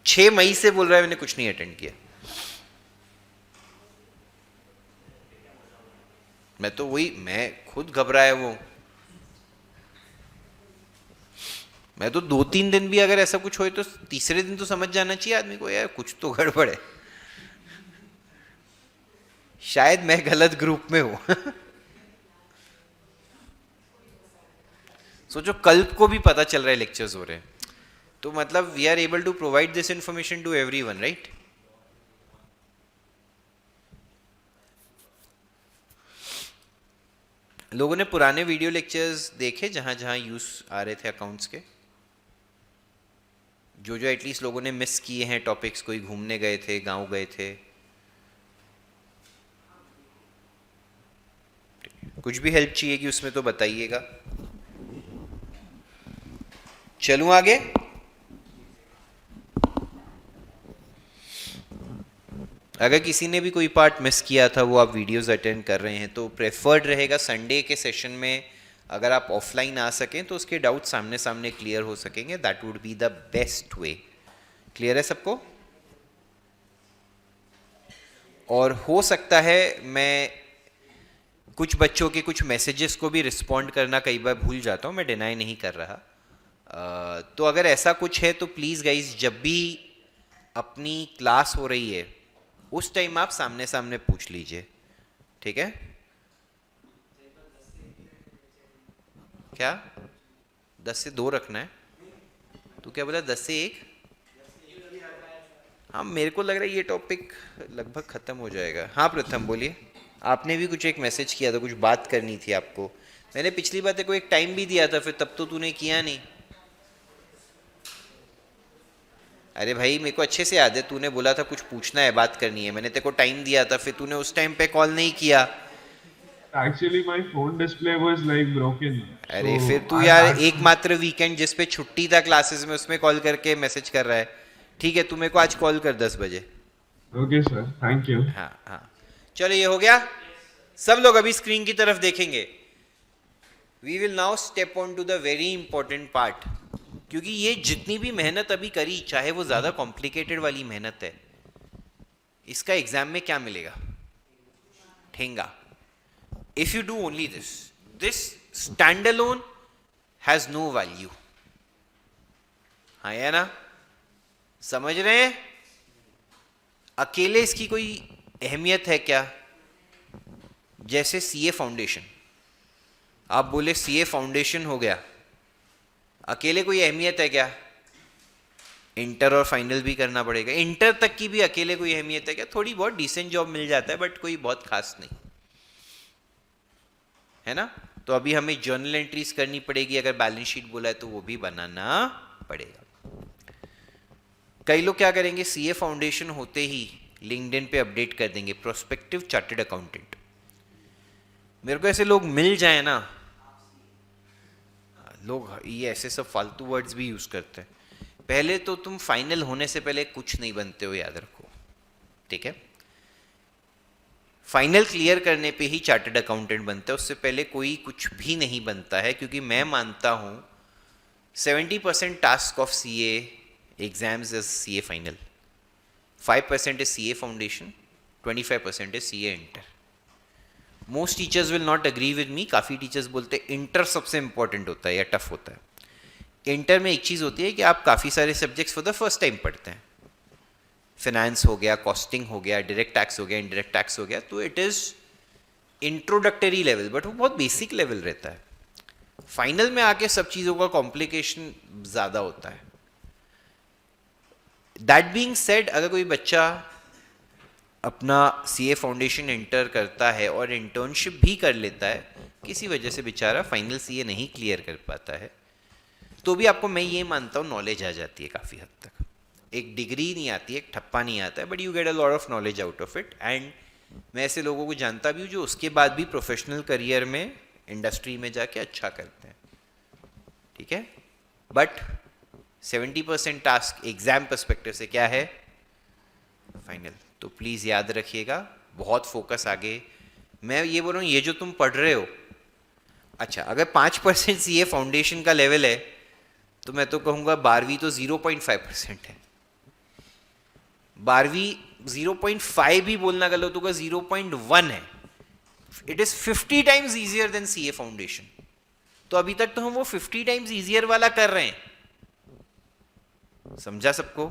[SPEAKER 1] 6 मई से बोल रहा है मैंने कुछ नहीं अटेंड किया। मैं तो वही, मैं खुद घबराया वो। मैं तो 2-3 दिन भी अगर ऐसा कुछ हो तो तीसरे दिन तो समझ जाना चाहिए आदमी को यार कुछ तो गड़बड़ है, शायद मैं गलत ग्रुप में हूं। सोचो कल को भी पता चल रहा है लेक्चर्स हो रहे हैं, तो मतलब we are able to provide this information to everyone, right? लोगों ने पुराने वीडियो लेक्चर्स देखे जहां जहां यूज आ रहे थे अकाउंट्स के, जो जो एटलीस्ट लोगों ने मिस किए हैं टॉपिक्स, कोई घूमने गए थे, गांव गए थे, कुछ भी हेल्प चाहिए कि उसमें तो बताइएगा। चलूं आगे? अगर किसी ने भी कोई पार्ट मिस किया था, वो आप वीडियोस अटेंड कर रहे हैं, तो प्रेफर्ड रहेगा संडे के सेशन में अगर आप ऑफलाइन आ सकें तो उसके डाउट सामने सामने क्लियर हो सकेंगे। That would be the best way. Clear है सबको? और हो सकता है मैं कुछ बच्चों के कुछ मैसेजेस को भी रिस्पॉन्ड करना कई बार भूल जाता हूँ, मैं डिनाई नहीं कर रहा। तो अगर ऐसा कुछ है तो प्लीज़ गाइज, जब भी अपनी क्लास हो रही है उस टाइम आप सामने सामने पूछ लीजिए, ठीक है? क्या 10 से 2 रखना है? तू क्या बोला 10 से 1? हाँ मेरे को लग रहा है ये टॉपिक लगभग ख़त्म हो जाएगा। हाँ प्रथम बोलिए। आपने भी कुछ एक मैसेज किया था, कुछ बात करनी थी आपको। मैंने पिछली बार तेरे को एक टाइम भी दिया था, फिर तब तो तूने किया नहीं। अरे भाई मेरे को अच्छे से याद है, तूने बोला था कुछ पूछना है, बात करनी है, मैंने तेरे को टाइम दिया था, फिर तूने उस टाइम पे कॉल नहीं किया।
[SPEAKER 2] Actually, my phone display was like broken.
[SPEAKER 1] अरे
[SPEAKER 2] So
[SPEAKER 1] फिर तू
[SPEAKER 2] I
[SPEAKER 1] यार
[SPEAKER 2] had to.
[SPEAKER 1] एकमात्र वीकेंड जिस पे छुट्टी था क्लासेस में उसमें कॉल करके मैसेज कर रहा है। ठीक है, तू मेरे को आज कॉल कर 10 बजे।
[SPEAKER 2] Okay, sir. Thank you.
[SPEAKER 1] हाँ हाँ, चलो ये हो गया। सब लोग अभी स्क्रीन की तरफ देखेंगे। We will now step on to the very important part, क्योंकि ये जितनी भी मेहनत अभी करी, चाहे वो ज़्यादा कॉम्प्लिकेटेड वाली मेहनत है, इसका एग्जाम में क्या मिलेगा? ठेंगा। If you do only this, this stand alone has no value. हाँ या ना? समझ रहे हैं? अकेले इसकी कोई अहमियत है क्या? जैसे सीए फाउंडेशन, आप बोले सीए फाउंडेशन हो गया, अकेले कोई अहमियत है क्या? इंटर और फाइनल भी करना पड़ेगा। इंटर तक की भी अकेले कोई अहमियत है क्या? थोड़ी बहुत डिसेंट जॉब मिल जाता है, बट कोई बहुत खास नहीं है ना। तो अभी हमें जर्नल एंट्रीज करनी पड़ेगी, अगर बैलेंस शीट बोला है तो वो भी बनाना पड़ेगा। कई लोग क्या करेंगे, सीए फाउंडेशन होते ही लिंक्डइन पे अपडेट कर देंगे प्रोस्पेक्टिव चार्टर्ड अकाउंटेंट। मेरे को ऐसे लोग मिल जाए ना, लोग ये ऐसे सब फालतू वर्ड्स भी यूज करते हैं। पहले तो तुम फाइनल होने से पहले कुछ नहीं बनते हो, याद रखो, ठीक है? फाइनल क्लियर करने पे ही चार्टर्ड अकाउंटेंट बनता है, उससे पहले कोई कुछ भी नहीं बनता है। क्योंकि मैं मानता हूं 70% task of CA exams is CA final, 5% is CA foundation, 25% is CA inter. Most teachers will not agree with me. काफ़ी टीचर्स बोलते हैं इंटर सबसे इंपॉर्टेंट होता है या टफ होता है। इंटर में एक चीज़ होती है कि आप काफ़ी सारे subjects for the first time पढ़ते हैं। फिनेंस हो गया, कॉस्टिंग हो गया, डायरेक्ट टैक्स हो गया, इनडायरेक्ट टैक्स हो गया, तो it is introductory level, but वो बहुत बेसिक लेवल रहता है। फाइनल में आके सब चीज़ों का कॉम्प्लिकेशन ज़्यादा होता है। दैट बीइंग सेड, अगर कोई बच्चा अपना सीए फाउंडेशन इंटर करता है और इंटर्नशिप भी कर लेता है, किसी वजह से बेचारा फाइनल सीए नहीं क्लियर कर पाता है, तो भी आपको मैं ये मानता हूँ नॉलेज आ जाती है काफ़ी हद तक। एक डिग्री नहीं आती है, एक ठप्पा नहीं आता है, but you get a lot of knowledge out of it. And मैं ऐसे लोगों को जानता भी हूँ जो उसके बाद भी प्रोफेशनल करियर में इंडस्ट्री में जाके अच्छा करते हैं, ठीक है? ठीक है, बट 70% टास्क एग्जाम पर्सपेक्टिव से क्या है, फाइनल। तो प्लीज याद रखिएगा, बहुत फोकस आगे। मैं ये बोल रहा हूँ, ये जो तुम पढ़ रहे हो, अच्छा अगर 5% सीए फाउंडेशन का लेवल है तो मैं तो कहूँगा 12वीं तो 0.5% है। 12वीं 0.5 भी बोलना गलत होगा, 0.1 है। It is 50 times easier than CA foundation. तो अभी तक तो हम वो 50 टाइम्स इजियर वाला कर रहे हैं, समझा सबको?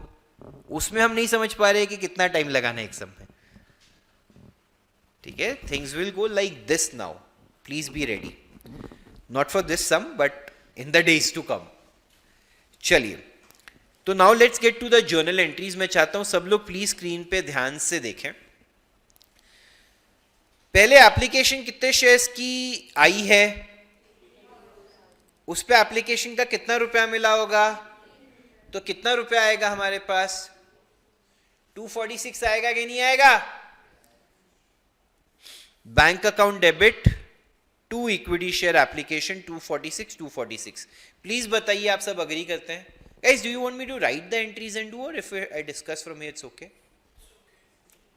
[SPEAKER 1] उसमें हम नहीं समझ पा रहे कि कितना टाइम लगाना है एग्जाम में, ठीक है। Things will go like this now, please be ready, not for this sum but in the days to come. चलिए, तो now let's get to the journal entries. मैं चाहता हूं सब लोग प्लीज स्क्रीन पे ध्यान से देखें। पहले एप्लीकेशन कितने शेयर्स की आई है, उस पे एप्लीकेशन का कितना रुपया मिला होगा, तो कितना रुपया आएगा हमारे पास, 246 आएगा कि नहीं आएगा? Bank account debit to equity share application 246। Please बताइए, आप सब अग्री करते हैं? Guys, do you want me to write the entries and do, और if I discuss from here it's okay?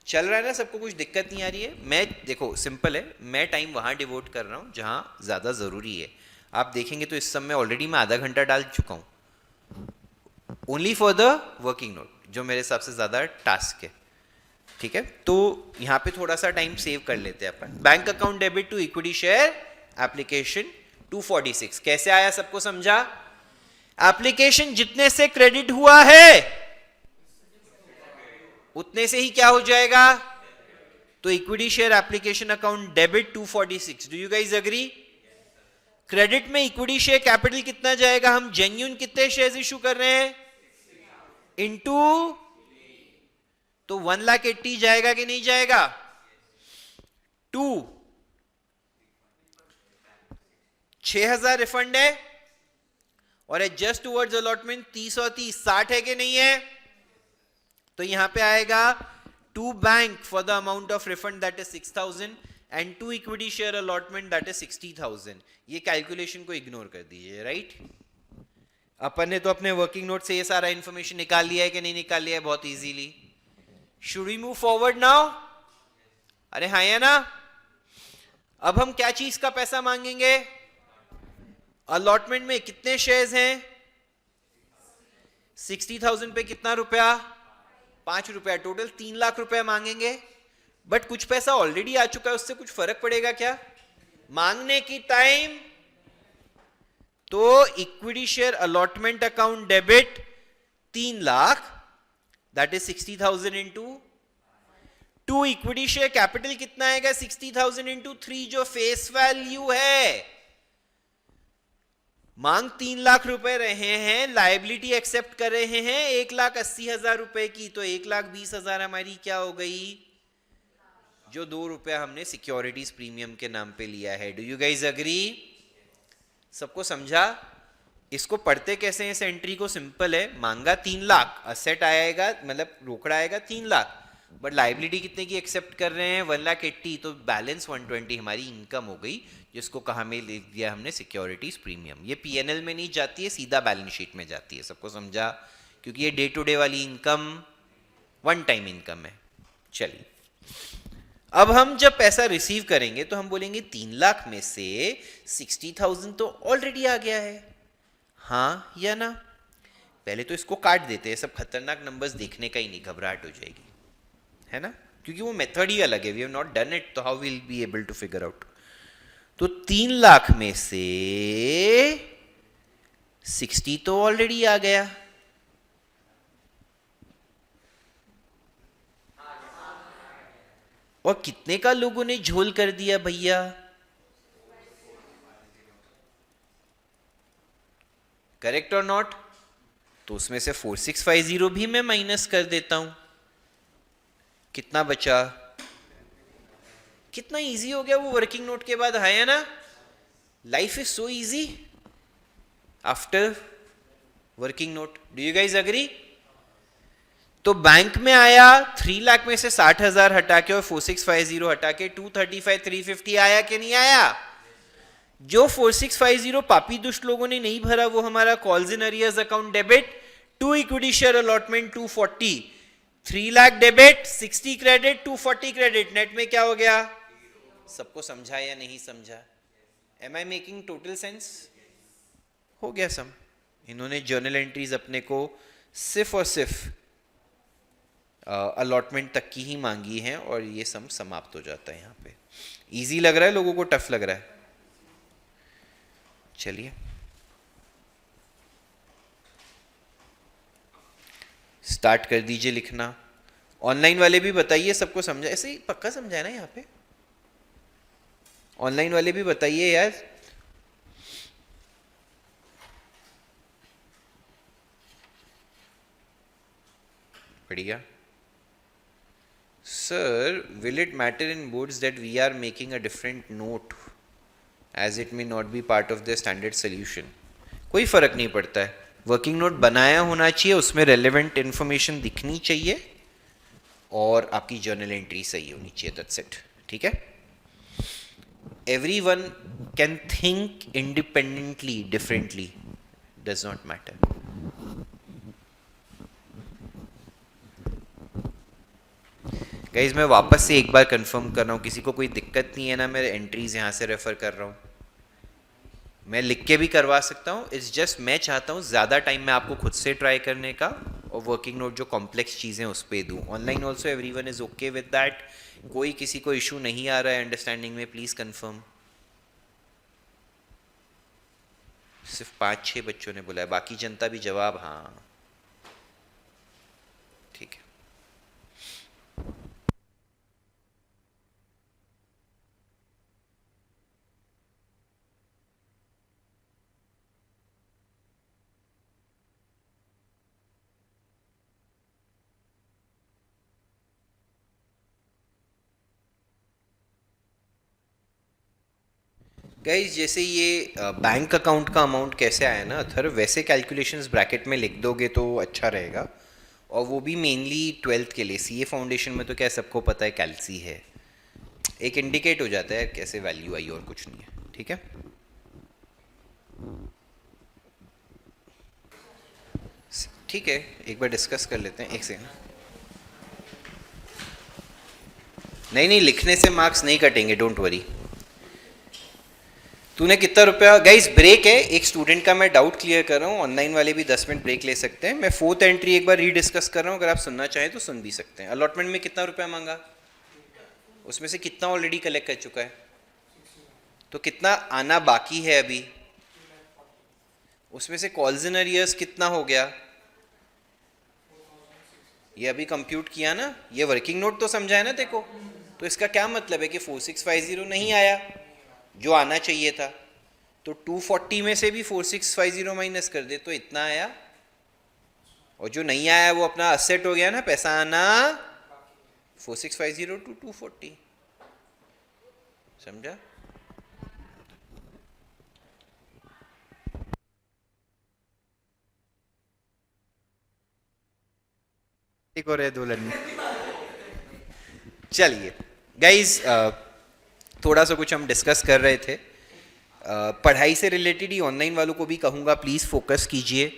[SPEAKER 1] चल रहा है ना सबको, कुछ दिक्कत नहीं आ रही है? मैं देखो सिंपल है, मैं टाइम वहां डिवोट कर रहा हूं जहां ज्यादा जरूरी है। आप देखेंगे तो इस समय ऑलरेडी मैं आधा घंटा डाल चुका हूं, only for the working note, जो मेरे हिसाब से ज्यादा टास्क है, ठीक है। तो यहां पे थोड़ा सा टाइम सेव कर लेते हैं अपन। Bank account debit to equity share application 246 कैसे आया, सबको समझा? एप्लीकेशन जितने से क्रेडिट हुआ है उतने से ही क्या हो जाएगा, तो equity share application account debit 246। Do you guys agree? Credit में इक्विटी शेयर कैपिटल कितना जाएगा, हम जेन्युइन कितने शेयर्स इशू कर रहे हैं, इनटू, तो 1,80,000 जाएगा कि नहीं जाएगा, 2 6,000 रिफंड है, और एडजस्ट टुवर्ड्स अलॉटमेंट 30 और 30 60 है कि नहीं है? तो यहां पे आएगा to bank for the amount of refund that is 6,000 and to equity share allotment that is 60,000। ये कैलकुलेशन को इग्नोर कर दीजिए, राइट? अपन ने तो अपने वर्किंग नोट से ये सारा इंफॉर्मेशन निकाल लिया है कि नहीं निकाल लिया है, बहुत easily. Should we move forward now? अरे हाँ या ना? अब हम क्या चीज का पैसा मांगेंगे, अलॉटमेंट में कितने शेयर्स हैं, 60,000 पे कितना रुपया, 5 रुपया, टोटल 3 लाख रुपया मांगेंगे। बट कुछ पैसा ऑलरेडी आ चुका है, उससे कुछ फर्क पड़ेगा क्या मांगने की टाइम? तो equity share allotment account debit 3 lakh, that is 60,000 into 2 equity share capital कितना आएगा, 60,000 इंटू 3 जो फेस वैल्यू है। मांग 3 लाख रुपए रहे हैं, लायबिलिटी एक्सेप्ट कर रहे हैं 1,80,000 रुपए की, तो 1,20,000 हमारी क्या हो गई, जो 2 रुपया हमने सिक्योरिटीज प्रीमियम के नाम पे लिया है। Do you guys agree? सबको समझा? इसको पढ़ते कैसे हैं इस एंट्री को? सिंपल है, मांगा 3 लाख, असेट आएगा मतलब रोकड़ा आएगा 3 लाख, बट लाइबिलिटी कितने की एक्सेप्ट कर रहे हैं, 1,80,000, तो बैलेंस 120 हमारी इनकम हो गई, जिसको कहाँ में लिख दिया हमने, सिक्योरिटीज प्रीमियम। ये पीएनएल में नहीं जाती है, सीधा बैलेंस शीट में जाती है। सबको समझा? क्योंकि ये डे टू डे वाली इनकम वन टाइम इनकम है। चलिए, अब हम जब पैसा रिसीव करेंगे तो हम बोलेंगे 3 लाख में से 60,000 तो ऑलरेडी आ गया है, हाँ या ना? पहले तो इसको काट देते हैं, सब खतरनाक नंबर्स देखने का ही नहीं, घबराहट हो जाएगी, है ना? क्योंकि वो मेथड ही अलग है, we have not done it, तो how will be able to figure out. तो 3 लाख में से 60 तो ऑलरेडी आ गया, और कितने का लोगों ने झोल कर दिया भैया, करेक्ट और नॉट? तो उसमें से 4650 भी मैं माइनस कर देता हूं, कितना बचा? कितना इजी हो गया वो वर्किंग नोट के बाद, है ना? Life is so easy after working note. Do you guys agree? तो बैंक में आया 3 लाख में से 60,000 हटा के और 4650 हटा के 235,350 आया कि नहीं आया? जो 4650 पापी दुष्ट लोगों ने नहीं भरा वो हमारा calls in arrears account debit, 2 equity share allotment 240, 3 lakh debit, 60 credit, 240 credit, net में क्या हो गया? सबको समझा या नहीं समझा? Am I making total sense? हो गया सम। इन्होंने जर्नल एंट्रीज अपने को सिर्फ और सिर्फ अलॉटमेंट तक की ही मांगी हैं और ये सम समाप्त हो जाता है यहाँ पे। इजी लग रहा है लोगों को, टफ लग रहा है? चलिए स्टार्ट कर दीजिए लिखना। ऑनलाइन वाले भी बताइए, सबको समझा? ऐसे ही पक्का समझा है ना यहाँ पे? ऑनलाइन वाले भी बताइए यार। बढ़िया। Sir, will it matter in boards that we are making a different note as it may not be part of the standard solution? कोई फर्क नहीं पड़ता है, वर्किंग नोट बनाया होना चाहिए, उसमें रेलेवेंट इंफॉर्मेशन दिखनी चाहिए और आपकी जर्नल एंट्री सही होनी चाहिए, दैट्स इट। ठीक है? Everyone can think independently, differently, does not matter. Guys मैं वापस से एक बार कंफर्म कर रहा हूँ, किसी को कोई दिक्कत नहीं है ना? मैं एंट्रीज यहाँ से रेफर कर रहा हूँ, मैं लिख के भी करवा सकता हूँ। इट्स जस्ट मैं चाहता हूँ ज़्यादा टाइम मैं आपको खुद से ट्राई करने का और वर्किंग नोट जो कॉम्प्लेक्स चीज़ें उस पर दूँ। Online also everyone is okay with that? कोई किसी को इशू नहीं आ रहा है अंडरस्टैंडिंग में? Please confirm. सिर्फ 5-6 बच्चों ने बोला है, बाकी जनता भी जवाब हाँ। ठीक है। गाइज जैसे ये बैंक अकाउंट का अमाउंट कैसे आया ना अथर, वैसे कैलकुलेशंस ब्रैकेट में लिख दोगे तो अच्छा रहेगा। और वो भी मेनली 12th के लिए। सीए फाउंडेशन में तो क्या सबको पता है कैलसी है, एक इंडिकेट हो जाता है कैसे वैल्यू आई और कुछ नहीं है। ठीक है? ठीक है, एक बार डिस्कस कर लेते हैं। एक सेकंड। नहीं, लिखने से मार्क्स नहीं कटेंगे, डोंट वरी। तूने कितना रुपया? गाइस ब्रेक है, एक स्टूडेंट का मैं डाउट क्लियर कर रहा हूँ, ऑनलाइन वाले भी 10 मिनट ब्रेक ले सकते हैं। मैं 4th एंट्री एक बार रीडिस्कस कर रहा हूँ, अगर आप सुनना चाहें तो सुन भी सकते हैं। अलॉटमेंट में कितना रुपया मांगा? उसमें से कितना ऑलरेडी कलेक्ट कर चुका है? तो कितना आना बाकी है अभी? उसमें से कॉल्स इन अरियर्स कितना हो गया? ये अभी कंप्यूट किया ना, ये वर्किंग नोट तो समझा है ना देखो। तो इसका क्या मतलब है कि 4650 नहीं आया जो आना चाहिए था, तो 240 में से भी 4650 माइनस कर दे तो इतना आया, और जो नहीं आया वो अपना असेट हो गया ना, पैसा आना 4650 टू 240। समझा? एक और है 2 लड़ने। चलिए गाइज थोड़ा सा कुछ हम डिस्कस कर रहे थे पढ़ाई से रिलेटेड ही। ऑनलाइन वालों को भी कहूँगा प्लीज़ फोकस कीजिए।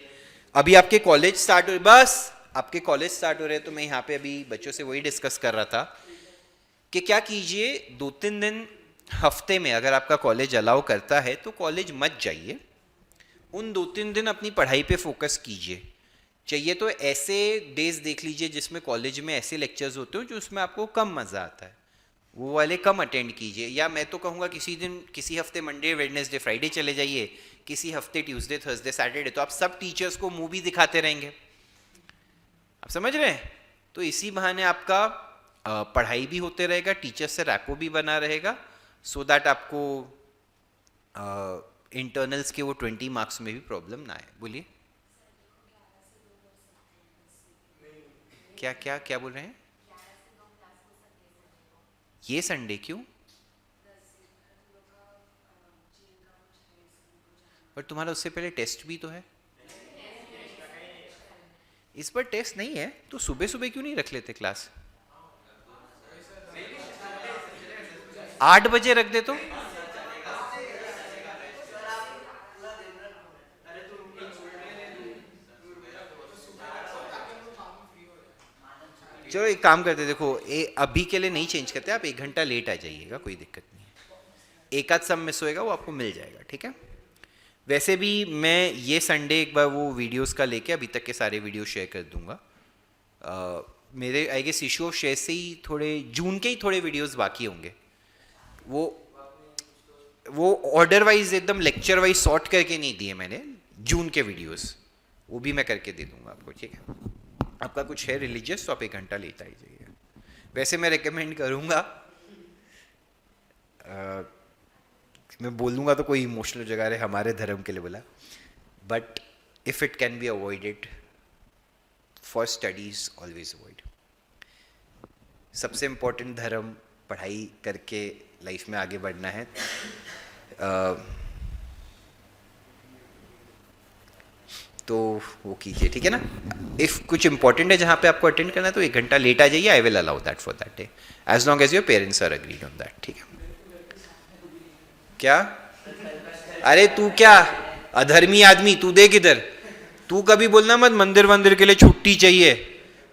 [SPEAKER 1] अभी आपके कॉलेज स्टार्ट हो, बस आपके कॉलेज स्टार्ट हो रहे हैं, तो मैं यहाँ पे अभी बच्चों से वही डिस्कस कर रहा था कि क्या कीजिए, 2-3 दिन हफ्ते में अगर आपका कॉलेज अलाउ करता है तो कॉलेज मत जाइए। उन 2-3 दिन अपनी पढ़ाई पे फोकस कीजिए। चाहिए तो ऐसे डेज देख लीजिए जिसमें कॉलेज में ऐसे लेक्चर्स होते हो जो उसमें आपको कम मज़ा आता है, वो वाले कम अटेंड कीजिए। या मैं तो कहूँगा किसी दिन, किसी हफ्ते मंडे वेडनेसडे फ्राइडे चले जाइए, किसी हफ्ते ट्यूसडे थर्सडे सैटरडे, तो आप सब टीचर्स को मूवी दिखाते रहेंगे। आप समझ रहे हैं? तो इसी बहाने आपका पढ़ाई भी होते रहेगा, टीचर से रैपो भी बना रहेगा, सो दैट आपको इंटरनल्स के वो 20 मार्क्स में भी प्रॉब्लम ना आए। बोलिए क्या क्या क्या बोल रहे हैं? ये संडे क्यों? पर तुम्हारा उससे पहले टेस्ट भी तो है। इस पर टेस्ट नहीं है तो सुबह सुबह क्यों नहीं रख लेते क्लास? 8 बजे रख दे तो चलो एक काम करते, देखो अभी के लिए नहीं चेंज करते, आप 1 घंटा लेट आ जाइएगा, कोई दिक्कत नहीं है। एक आध सम मिस होएगा वो आपको मिल जाएगा, ठीक है। वैसे भी मैं ये संडे एक बार वो वीडियोस का लेके अभी तक के सारे वीडियो शेयर कर दूंगा। मेरे I guess issue of share से ही थोड़े जून के ही थोड़े वीडियोस बाकी होंगे, वो ऑर्डर वाइज एकदम लेक्चर वाइज सॉर्ट करके नहीं दिए मैंने जून के वीडियोस, वो भी मैं करके दे दूंगा आपको, ठीक है। आपका कुछ है रिलीजियस तो आप 1 घंटा लेता ही जाइएगा। वैसे मैं रिकमेंड करूंगा, मैं बोलूँगा तो कोई इमोशनल जगह रहे, हमारे धर्म के लिए बोला, but if it can be avoided for studies always avoid. सबसे इम्पोर्टेंट धर्म पढ़ाई करके लाइफ में आगे बढ़ना है। तो वो कीजिए, ठीक है ना। इफ़ कुछ इंपॉर्टेंट है जहाँ पे आपको अटेंड करना है तो 1 घंटा लेट आ जाइए, I will allow that for that day as long as your parents are agreed on that, ठीक है। क्या? अरे तू क्या अधर्मी आदमी, तू देख इधर, तू कभी बोलना मत मंदिर वंदिर के लिए छुट्टी चाहिए,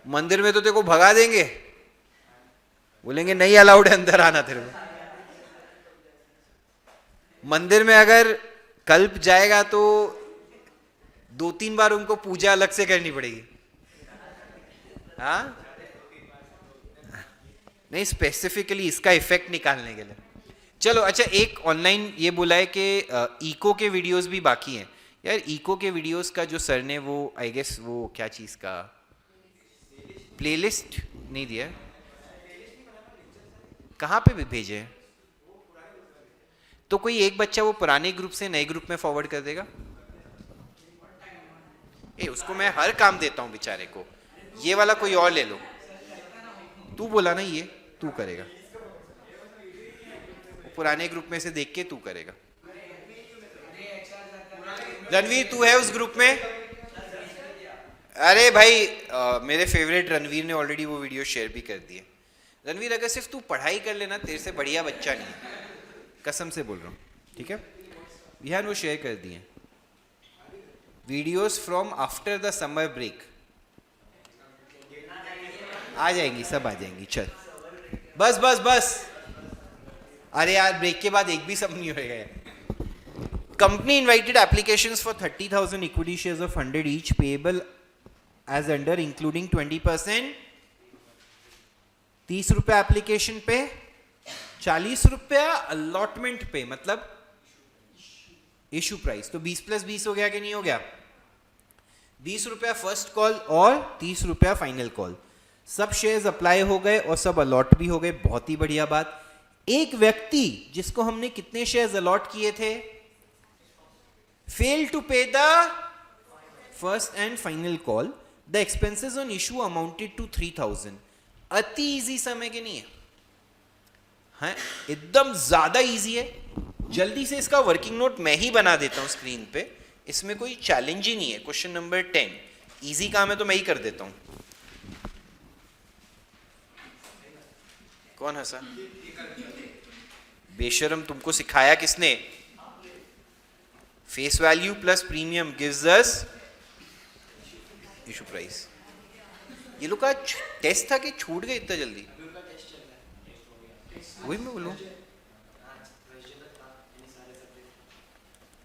[SPEAKER 1] मंदिर में तो तेरे को भगा देंगे, बोलेंगे नहीं अलाउड है अंदर आना तेरे को। मंदिर में अगर कल्प जाएगा तो 2-3 बार उनको पूजा अलग से करनी पड़ेगी। हाँ नहीं, स्पेसिफिकली इसका इफेक्ट निकालने के लिए। चलो अच्छा, एक ऑनलाइन ये बोला है कि इको के वीडियोस भी बाकी हैं यार। इको के वीडियोस का जो सर ने वो आई गेस वो क्या चीज़ का प्लेलिस्ट नहीं दिया, कहाँ पे भी भेजे हैं? तो कोई एक बच्चा वो पुराने ग्रुप से नए ग्रुप में फॉरवर्ड कर देगा। उसको मैं हर काम देता हूँ बेचारे को, ये वाला कोई और ले लो। तू बोला ना ये तू करेगा, पुराने ग्रुप में से देख के तू करेगा। रणवीर तू है उस ग्रुप में? अरे भाई मेरे फेवरेट रणवीर ने ऑलरेडी वो वीडियो शेयर भी कर दिए। रणवीर अगर सिर्फ तू पढ़ाई कर लेना, तेरे से बढ़िया बच्चा नहीं, कसम से बोल रहा हूँ, ठीक है। विहान वो शेयर कर दिए videos from after the summer break, आ जाएंगी सब आ जाएंगी। चल बस बस बस, अरे यार ब्रेक के बाद एक भी सब नहीं होएगा यार। Company invited applications for 30,000 equity shares of 100 each payable as under including 20%। 30 रुपया एप्लीकेशन पे, 40 रुपया अलॉटमेंट पे, मतलब इशू प्राइस। तो 20+20 हो गया कि नहीं हो गया? 20 रुपया फर्स्ट कॉल और 30 रुपया फाइनल कॉल। सब शेयर्स अप्लाई हो गए और सब अलॉट भी हो गए, बहुत ही बढ़िया बात। एक व्यक्ति जिसको हमने कितने शेयर्स अलॉट किए थे, fail to pay the first and final call, the expenses on issue amounted to 3,000। अति इजी समय के नहीं है, हाँ एकदम ज्यादा इजी है। जल्दी से इसका वर्किंग नोट मैं ही बना देता हूं स्क्रीन पे, इसमें कोई चैलेंज ही नहीं है। क्वेश्चन नंबर 10 इजी काम है तो मैं ही कर देता हूं। कौन हंसा? बेशरम, तुमको सिखाया किसने? Face value plus premium gives us issue price. ये लोग का टेस्ट था कि छूट गए इतना जल्दी? वही मैं बोलूं,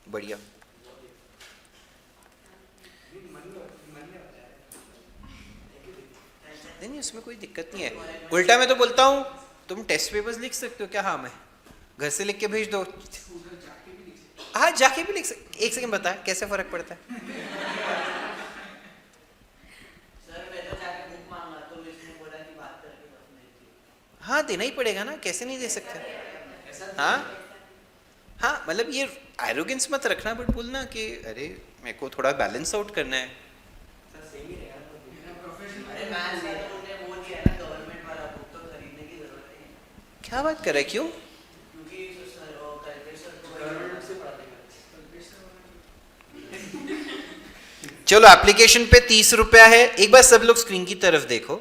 [SPEAKER 1] बढ़िया। नहीं उसमें कोई दिक्कत नहीं है। उल्टा मैं तो बोलता हूँ तुम टेस्ट पेपर्स लिख सकते हो क्या? हाँ मैं घर से लिख के भेज दो। हाँ जाके भी लिख सकते। एक सेकंड बता कैसे फर्क पड़ता है? हाँ देना ही पड़ेगा ना, कैसे नहीं दे सकते? हाँ हाँ मतलब ये एरोगेंस मत रखना, बट बोलना कि अरे मेरे को थोड़ा बैलेंस आउट करना है। क्या बात कर रहा है? क्यों? चलो एप्लीकेशन पे 30 रुपया है। एक बार सब लोग स्क्रीन की तरफ देखो।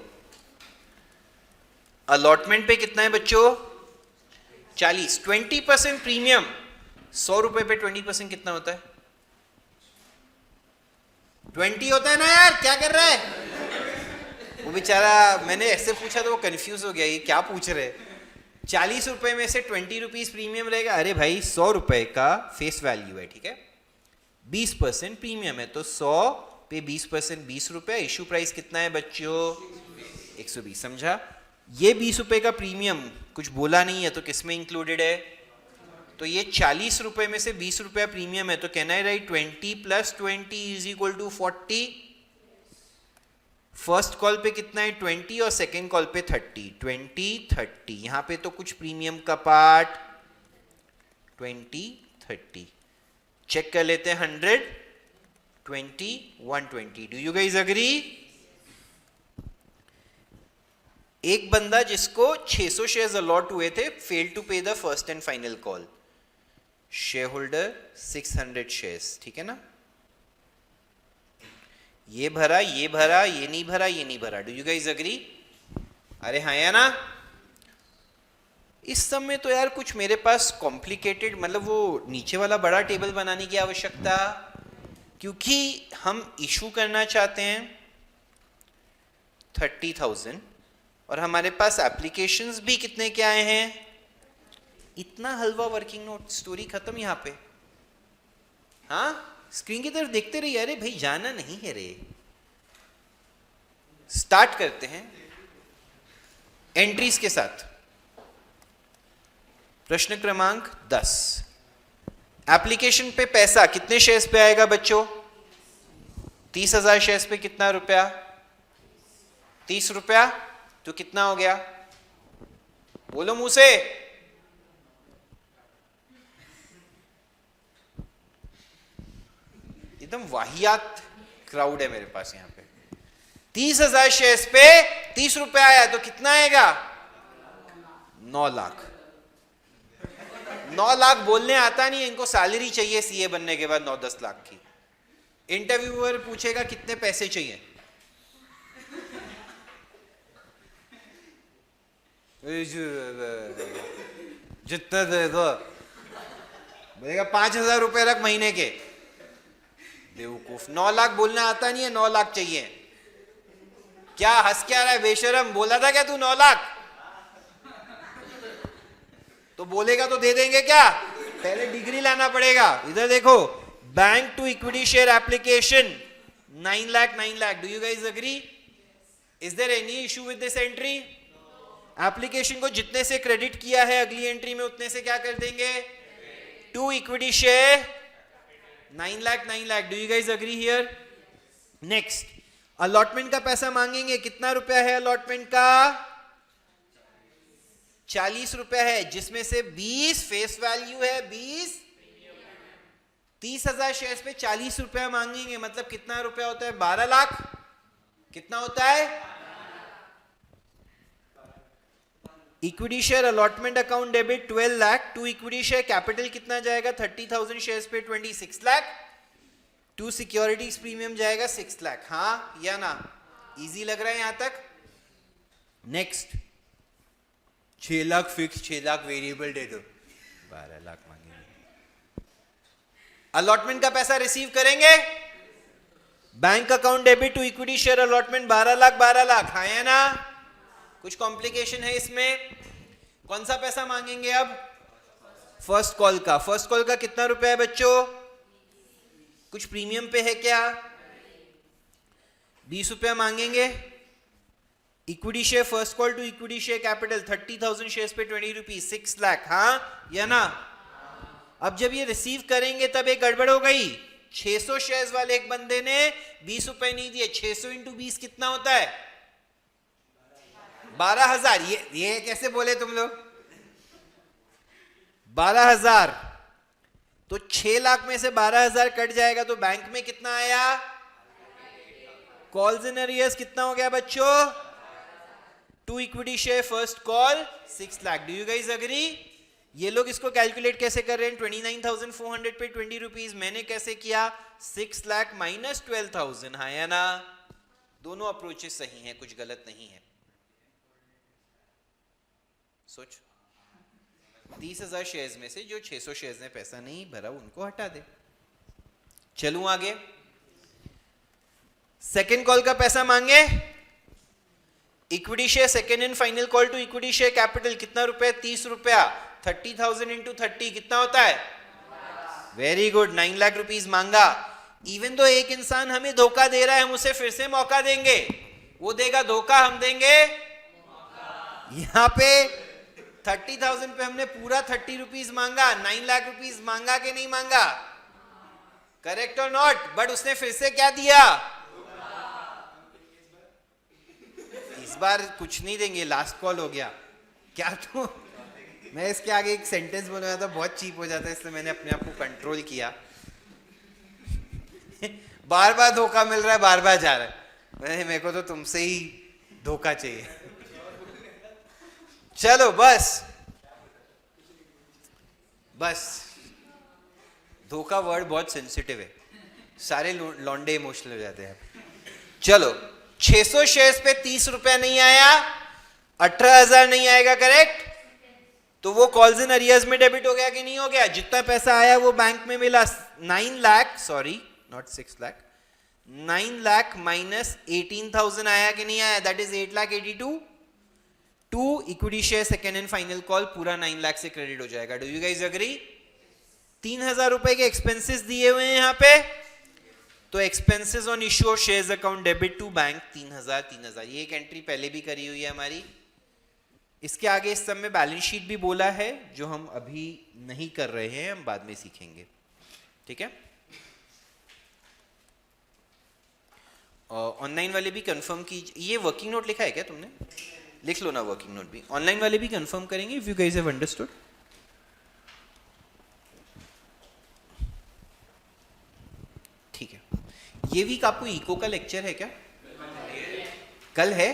[SPEAKER 1] अलॉटमेंट पे कितना है बच्चों? 40। 20% प्रीमियम, 100 रुपए पे 20% कितना होता है? 20 होता है ना यार, क्या कर रहा है? वो बेचारा, मैंने ऐसे पूछा तो वो कंफ्यूज हो गया, ये क्या पूछ रहे। 40 रुपए में से 20 रुपीज प्रीमियम रहेगा। अरे भाई 100 रुपए का फेस वैल्यू है, ठीक है, 20% प्रीमियम है, तो 100 पे 20% 20 रुपए। इशू प्राइस कितना है बच्चों? 120। समझा? ये 20 रुपए का प्रीमियम कुछ बोला नहीं है, तो किसमें इंक्लूडेड है? तो ये 40 रुपए में से 20 रुपया प्रीमियम है, तो can I write 20 + 20 is equal to 40। First call पे कितना है? 20, और सेकेंड कॉल पे 30। 20 30, यहां पे तो कुछ प्रीमियम का पार्ट 20 30। चेक कर लेते हैं। 100 20 120। Do you guys agree? एक बंदा जिसको 600 शेयर्स अलॉट हुए थे fail to pay the first and final call. Share holder 600 shares, ठीक है ना? ये भरा, ये भरा, ये नहीं भरा, ये नहीं भरा। Do you guys agree? अरे हाँ या ना? इस समय तो यार कुछ मेरे पास कॉम्प्लिकेटेड, मतलब वो नीचे वाला बड़ा टेबल बनाने की आवश्यकता, क्योंकि हम इशू करना चाहते हैं 30,000 और हमारे पास एप्लीकेशंस भी कितने के आए हैं? इतना हलवा वर्किंग नोट। स्टोरी खत्म यहां पे। हाँ, स्क्रीन की तरफ देखते रहिए। अरे भाई जाना नहीं है रे। स्टार्ट करते हैं एंट्रीज के साथ। प्रश्न क्रमांक 10। एप्लीकेशन पे पैसा कितने शेयर्स पे आएगा बच्चों? 30,000 शेयर्स पे कितना रुपया? 30 रुपया। तो कितना हो गया? बोलो मुंह से। एकदम वाहियात क्राउड है मेरे पास यहाँ पे। 30,000 शेयर्स पे 30 रुपया आया, तो कितना आएगा? 9 लाख। 9 लाख बोलने आता नहीं है इनको। सैलरी चाहिए सीए बनने के बाद 9-10 लाख की। इंटरव्यूअर पूछेगा कितने पैसे चाहिए, जितना दे दो। बोलेगा 5,000 रुपए रख महीने के। बेवकूफ। 9 लाख बोलना आता नहीं है, 9 लाख चाहिए। क्या हंस क्या रहा है बेशरम? बोला था क्या तू 9 लाख? तो बोलेगा तो दे देंगे क्या? पहले डिग्री लाना पड़ेगा। इधर देखो, bank to equity share application 9 lakh 9 lakh. Do you guys agree? Is there any issue with this entry? Application को जितने से क्रेडिट किया है अगली एंट्री में उतने से क्या कर देंगे? To equity share 9 lakh 9 lakh. Do you guys agree here? Next, allotment का पैसा मांगेंगे। कितना रुपया है अलॉटमेंट का? 40 रुपया है, जिसमें से 20 फेस वैल्यू है, 20 30,000 शेयर्स पे 40 रुपया मांगेंगे। मतलब कितना रुपया होता है? 12 लाख। कितना होता है? Equity share allotment account debit 12 lakh. To equity share capital कितना जाएगा? 30,000 शेयर्स पे 26 लाख। टू सिक्योरिटीज प्रीमियम जाएगा 6 लाख। हाँ या ना? इजी लग रहा है यहां तक? Next, 6 lakh fix, 6 lakh variable दे दो, 12 लाख मांगेंगे। अलॉटमेंट का पैसा रिसीव करेंगे। Bank account debit to equity share allotment 12 lakh 12 lakh. हाँ या ना? कुछ कॉम्प्लिकेशन है इसमें? कौन सा पैसा मांगेंगे अब? फर्स्ट कॉल का। फर्स्ट कॉल का कितना रुपया है बच्चों? कुछ प्रीमियम पे है क्या? 20 रुपया मांगेंगे। Equity share first call to equity share capital 30,000 shares पे 20 रुपीज, 6 लाख। हाँ या ना? अब जब ये रिसीव करेंगे तब एक गड़बड़ हो गई। 600 शेयर्स वाले एक बंदे ने 20 रुपए नहीं दिए। 600 इंटू 20 कितना होता है? 12,000। ये कैसे बोले तुम लोग? 12,000। तो 6 लाख में से 12,000 कट जाएगा तो बैंक में कितना आया? कॉल्स इन अरियर्स कितना हो गया बच्चों? To equity share first call 6 lakh. Do you guys agree? ये लोग इसको कैलकुलेट कैसे कर रहे हैं? 29,400 पे 20 रुपीज। मैंने कैसे किया? 6 लाख माइनस 12,000। हाँ या ना? दोनों अप्रोचेस सही हैं, कुछ गलत नहीं है। सोच, 30,000 शेयर्स में से जो 600 शेयर्स ने पैसा नहीं भरा उनको हटा दे। चलूं आगे। सेकेंड कॉल का पैसा मांगे equity share second and final call to equity share capital कितना रुपया? 30 रुपया। 30,000 इंटू 30 कितना होता है? वेरी गुड, 9 लाख रुपीस मांगा। इवन तो एक इंसान हमें धोखा दे रहा है, हम उसे फिर से मौका देंगे। वो देगा धोखा, हम देंगे यहां पे 30,000 पे हमने पूरा 30 रुपीस मांगा, 9 लाख रुपीस मांगा कि नहीं मांगा? करेक्ट और नॉट? बट उसने फिर से क्या दिया? इस बार कुछ नहीं देंगे, लास्ट कॉल हो गया क्या? तो मैं इसके आगे एक सेंटेंस बोलूंगा तो बहुत चीप हो जाता है, इसलिए मैंने अपने आप को कंट्रोल किया। बार बार धोखा मिल रहा है, बार बार जा रहा है, मेरे को तो तुमसे ही धोखा चाहिए। चलो बस धोखा वर्ड बहुत सेंसिटिव है, सारे लौंडे इमोशनल हो जाते हैं। चलो 600 शेयर्स पे 30 रुपया नहीं आया, 18,000 नहीं आएगा, करेक्ट? तो वो कॉल्स इन अरियर्स में डेबिट हो गया कि नहीं हो गया? जितना पैसा आया वो बैंक में मिला। 9 lakh, sorry not 6 lakh, 9 lakh minus 18,000 आया कि नहीं आया? That is 8,82,000 to equity share second and final call, पूरा 9 लाख से क्रेडिट हो जाएगा। Do you guys agree? 3,000 रुपए के एक्सपेंसेस दिए हुए हैं यहाँ पे, तो expenses on issue of shares account debit to bank 3,000। ये एक एंट्री पहले भी करी हुई है हमारी। इसके आगे इस सब में बैलेंस शीट भी बोला है, जो हम अभी नहीं कर रहे हैं, हम बाद में सीखेंगे, ठीक है? ऑनलाइन वाले भी कंफर्म कीजिए। ये वर्किंग नोट लिखा है क्या तुमने? लिख लो ना वर्किंग नोट भी। ऑनलाइन वाले भी कंफर्म करेंगे if you guys have understood. ठीक है। ये वीक आपको इको का लेक्चर है क्या? कल है।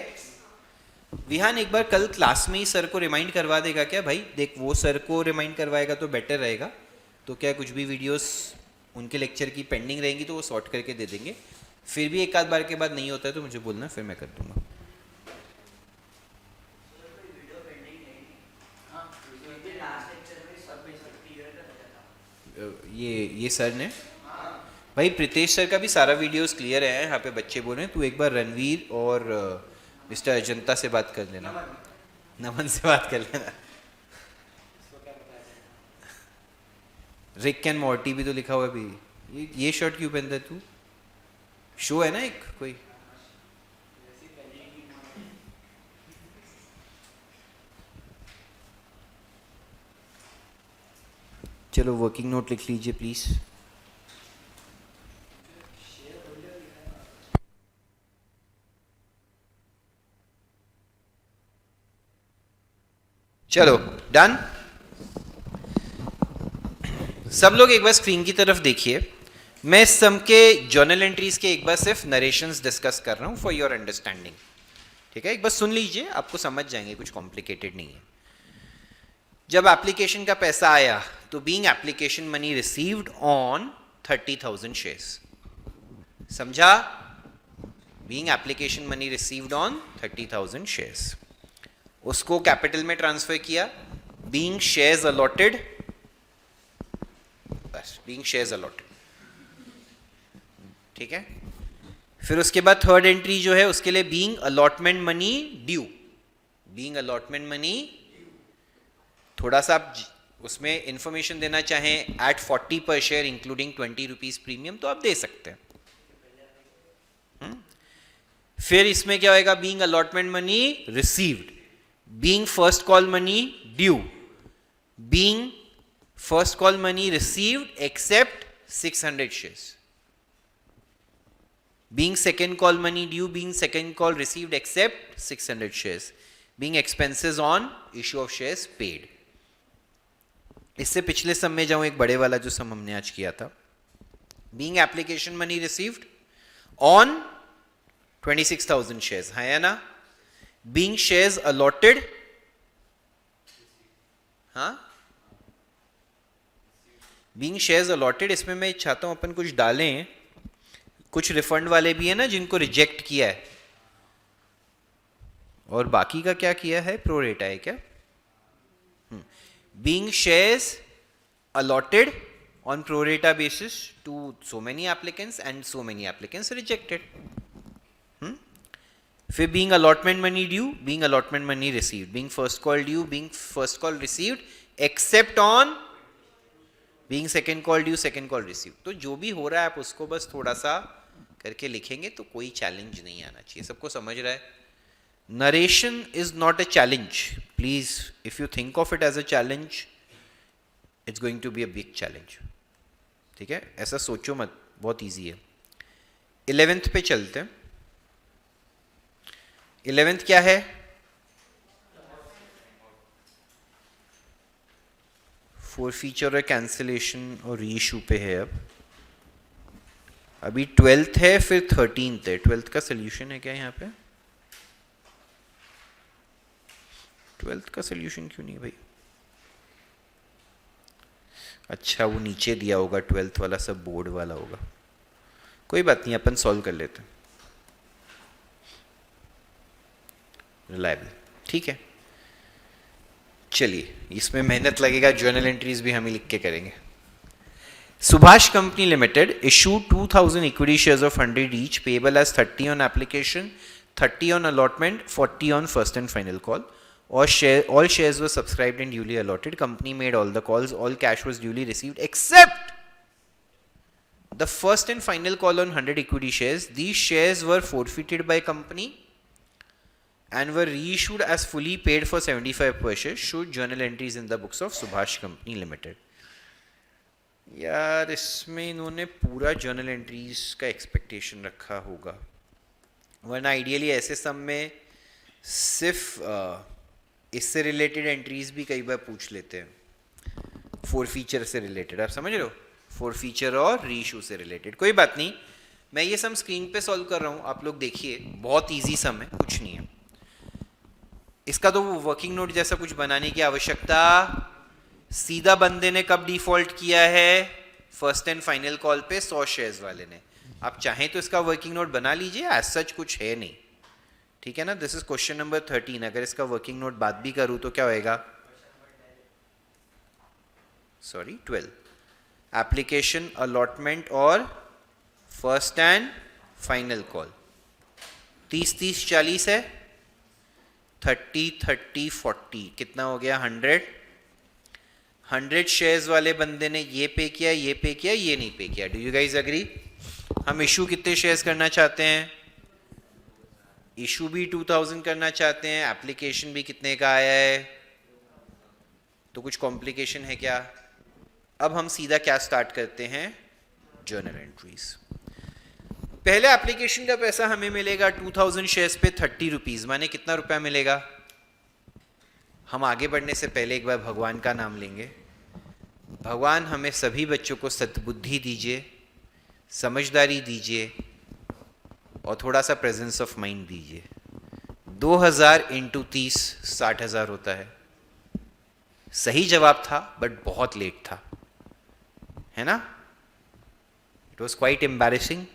[SPEAKER 1] विहान एक बार कल क्लास में ही सर को रिमाइंड करवा देगा क्या? भाई देख, वो सर को रिमाइंड करवाएगा तो बेटर रहेगा। तो क्या कुछ भी वीडियोस उनके लेक्चर की पेंडिंग रहेंगी तो वो सॉर्ट करके दे देंगे। फिर भी एक आध बार के बाद नहीं होता है तो मुझे बोलना, फिर मैं कर दूंगा। ये सर ने, भाई प्रीतेश सर का भी सारा वीडियोस क्लियर है। यहाँ पे बच्चे बोल रहे हैं, तू एक बार रणवीर और मिस्टर अजंता से बात कर लेना, नमन से बात कर लेना। रिक एंड मॉर्टी भी तो लिखा हुआ है भी। ये शर्ट क्यों पहनता है तू? शो है ना एक कोई? चलो वर्किंग नोट लिख लीजिए प्लीज। चलो डन। सब लोग एक बार स्क्रीन की तरफ देखिए। मैं इस सम के जर्नल एंट्रीज के एक बार सिर्फ नरेशंस डिस्कस कर रहा हूं फॉर योर अंडरस्टैंडिंग, ठीक है? एक बार सुन लीजिए, आपको समझ जाएंगे, कुछ कॉम्प्लिकेटेड नहीं है। जब एप्लीकेशन का पैसा आया तो being application money received on 30,000 shares, समझा? Being application money received on 30,000 shares, उसको कैपिटल में ट्रांसफर किया। बीइंग शेयर्स अलॉटेड, बस बीइंग शेयर्स अलॉटेड, ठीक है? फिर उसके बाद थर्ड एंट्री जो है उसके लिए being allotment money due. Being allotment money, थोड़ा सा आप उसमें इंफॉर्मेशन देना चाहें एट 40 पर शेयर इंक्लूडिंग 20 रुपीज प्रीमियम, तो आप दे सकते हैं। फिर इसमें क्या होएगा? Being allotment money received, being first call money due, being first call money received accept 600 shares, being second call money due, being second call received except 600 shares, being expenses on issue of shares paid। इससे पिछले सम में जाऊं, एक बड़े वाला जो सम हमने आज किया था, being application money received on 26,000 shares, है या ना? being shares allotted, हाँ, being shares allotted, इसमें मैं चाहता हूं अपन कुछ डालें। कुछ रिफंड वाले भी है ना जिनको रिजेक्ट किया है, और बाकी का क्या किया है? प्रोरेटा है क्या? Being shares allotted on pro rata basis to so many applicants and so many applicants rejected. फिर being allotment money due, being allotment money received, being first call due, being first call received, except on being second call due, second call received. तो जो भी हो रहा है आप उसको बस थोड़ा सा करके लिखेंगे तो कोई चैलेंज नहीं आना चाहिए। सबको समझ रहा है? Narration is not a challenge, please if you think of it as a challenge, it's going to be a big challenge. ठीक है, ऐसा सोचो मत, बहुत इजी है। 11th पे चलते हैं। 11th क्या है? फोर फीचर और कैंसिलेशन और रीइशू पे है। अब अभी 12th है, फिर 13th है। 12th का सोल्यूशन है क्या यहाँ पे? 12th का सोल्यूशन क्यों नहीं है भाई? अच्छा, वो नीचे दिया होगा 12th वाला, सब बोर्ड वाला होगा। कोई बात नहीं, अपन सॉल्व कर लेते हैं। रिलायबल, ठीक है। चलिए, इसमें मेहनत लगेगा, जर्नल एंट्रीज भी हम ही लिख के करेंगे। Subhash Company Limited issued 2000 equity shares of 100 each, payable as 30 on application, 30 on allotment, 40 on first and final call. All shares were subscribed and duly allotted. Company made all the calls. All cash was duly received except the first and final call on 100 equity shares. These shares were forfeited by company and were reissued as fully paid for 75 per share. Show journal entries in the books of Subhash Company Limited. यार इसमें इन्होंने पूरा journal entries का expectation रखा होगा, वरना ideally ऐसे सम में सिर्फ इससे रिलेटेड एंट्रीज भी कई बार पूछ लेते हैं, फोर फीचर से रिलेटेड। आप समझ रहे हो? फोर फीचर और रीइशू से रिलेटेड। कोई बात नहीं, मैं ये सम स्क्रीन पे सॉल्व कर रहा हूँ, आप लोग देखिए, बहुत इजी सम है, कुछ नहीं है इसका। तो वर्किंग नोट जैसा कुछ बनाने की आवश्यकता, सीधा बंदे ने कब डिफॉल्ट किया है? फर्स्ट एंड फाइनल कॉल पे 100 शेयर्स वाले ने। आप चाहें तो इसका वर्किंग नोट बना लीजिए, एज सच कुछ है नहीं, ठीक है ना। This is question number 13। अगर इसका वर्किंग नोट बात भी करूं तो क्या होएगा? सॉरी 12। एप्लीकेशन, अलॉटमेंट और फर्स्ट एंड फाइनल कॉल 30-30 40 है, 30-30 40 कितना हो गया? 100 शेयर्स वाले बंदे ने ये पे किया, ये पे किया, ये नहीं पे किया। Do you guys agree? हम इशू कितने शेयर्स करना चाहते हैं? इशू भी 2000 करना चाहते हैं, एप्लीकेशन भी कितने का आया है? तो कुछ कॉम्प्लिकेशन है क्या? अब हम सीधा क्या स्टार्ट करते हैं? Journal entries. पहले एप्लीकेशन का पैसा हमें मिलेगा 2000 शेयर्स पे 30 रुपीज, माने कितना रुपया मिलेगा? हम आगे बढ़ने से पहले एक बार भगवान का नाम लेंगे। भगवान हमें सभी बच्चों को सद्बुद्धि दीजिए, समझदारी दीजिए और थोड़ा सा प्रेजेंस ऑफ माइंड दीजिए। 2000 इंटू 30 60,000 होता है। सही जवाब था बट बहुत लेट था, है ना? It was quite embarrassing.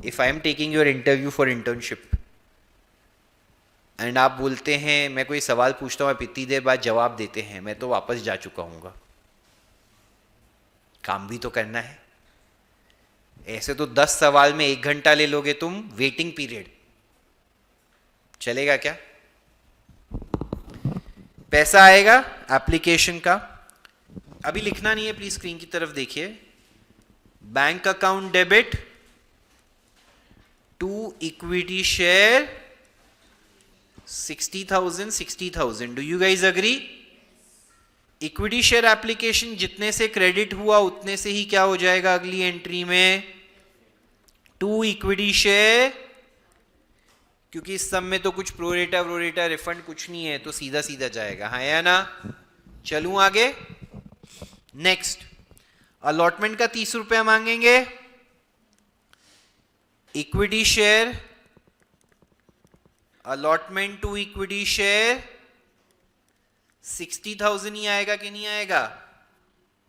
[SPEAKER 1] If I am taking your interview for internship and आप बोलते हैं, मैं कोई सवाल पूछता हूँ, आप इतनी देर बाद जवाब देते हैं, मैं तो वापस जा चुका हूँगा। काम भी तो करना है। ऐसे तो 10 सवाल में 1 घंटा ले लोगे तुम, वेटिंग पीरियड चलेगा क्या? पैसा आएगा एप्लीकेशन का, अभी लिखना नहीं है, प्लीज स्क्रीन की तरफ देखिए। Bank account debit to equity share 60,000 60,000। Do you guys agree? Equity share application जितने से क्रेडिट हुआ उतने से ही क्या हो जाएगा अगली एंट्री में? टू इक्विटी शेयर, क्योंकि इस सब में तो कुछ प्रोरेटा रिफंड कुछ नहीं है, तो सीधा सीधा जाएगा, हाँ या ना? चलूं आगे। नेक्स्ट, अलॉटमेंट का 30 रुपया मांगेंगे। Equity share, allotment to equity share 60,000 ही आएगा कि नहीं आएगा?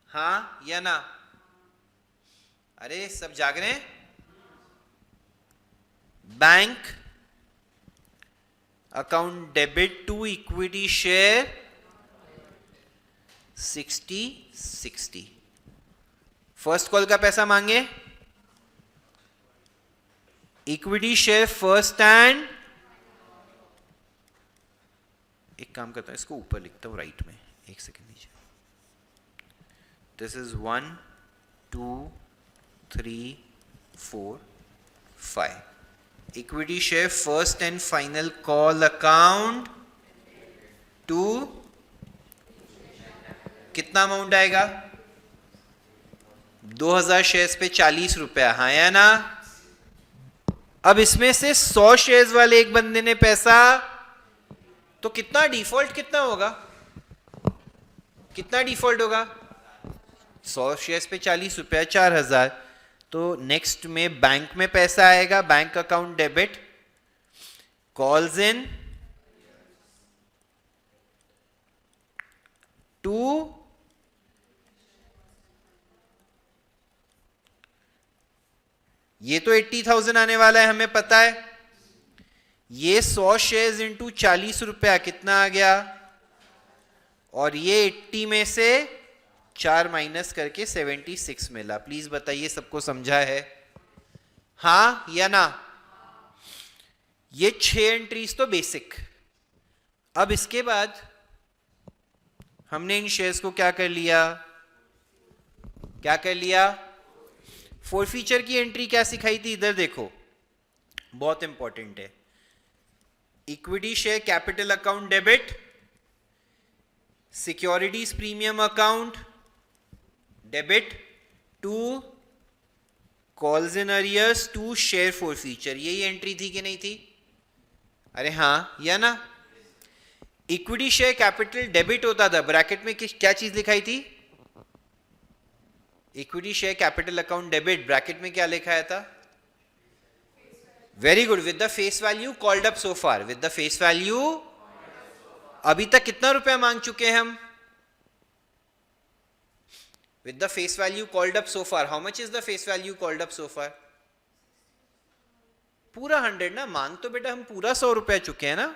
[SPEAKER 1] हाँ या ना? अरे सब जाग रहे हैं? Bank account debit to equity share 60 first call का पैसा मांगे। इक्विटी शेयर फर्स्ट एंड, एक काम करता हूं इसको ऊपर लिखता हूं राइट में, एक सेकेंड नीचे. This is 1 2 3 4 5. Equity share first and final call account to, कितना अमाउंट आएगा? 2000 शेयर्स पे 40 रुपया, हाँ या ना? अब इसमें से 100 शेयर्स वाले एक बंदे ने पैसा, तो कितना डिफॉल्ट कितना होगा? कितना डिफॉल्ट होगा? 100 शेयर्स पे 40 रुपया, 4000. तो नेक्स्ट में बैंक में पैसा आएगा, bank account debit, calls in to ये तो 80,000 आने वाला है, हमें पता है. ये 100 शेयर्स इंटू 40 रुपया कितना आ गया? और ये 80 में से 4 माइनस करके 76 मिला. प्लीज बताइए सबको समझा है? हाँ या ना? ये 6 एंट्रीज तो बेसिक. अब इसके बाद हमने इन शेयर्स को क्या कर लिया? क्या कर लिया? फोरफीचर की एंट्री क्या सिखाई थी? इधर देखो, बहुत इंपॉर्टेंट है. Equity share capital account debit, securities premium account debit to calls in arrears to share forfeiture. यही एंट्री थी कि नहीं थी? अरे हाँ या ना? इक्विटी शेयर कैपिटल डेबिट होता था, ब्रैकेट में क्या चीज लिखाई थी? Equity share capital account debit, bracket में क्या लिखा था? Very good. With the face value called up so far. With the face value अभी तक कितना रुपया मांग चुके हैं हम? With the face value called up so far, how much is the face value called up so far? पूरा 100 ना. मांग तो बेटा हम पूरा 100 रुपया चुके हैं ना.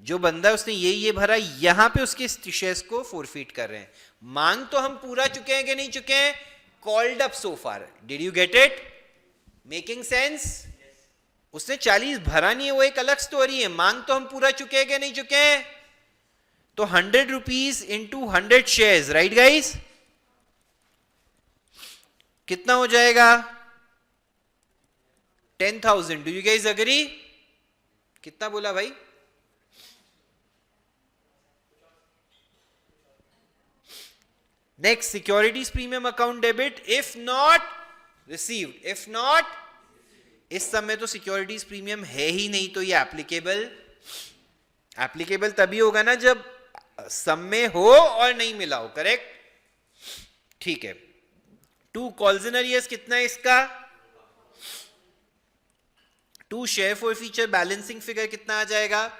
[SPEAKER 1] जो बंदा उसने ये भरा, यहां पे उसके शेयर्स को फोरफीट कर रहे हैं. मांग तो हम पूरा चुके हैं कि नहीं चुके हैं? Called up so far. Did you get it? Making sense? उसने 40 भरा नहीं है, वो एक अलग स्टोरी है. मांग तो हम पूरा चुके हैं कि नहीं चुके हैं? तो 100 rupees into 100 shares, right guys? कितना हो जाएगा? 10,000. Do you guys agree? कितना बोला भाई? Next, securities premium account debit if not received. If not, इस समय तो सिक्योरिटीज प्रीमियम है ही नहीं, तो ये एप्लीकेबल तभी होगा ना जब सम में हो और नहीं मिला हो. करेक्ट? ठीक है. 2 कॉल्स इन अरियर्स कितना है इसका? 2 शेयर फोरफीचर बैलेंसिंग फिगर कितना आ जाएगा?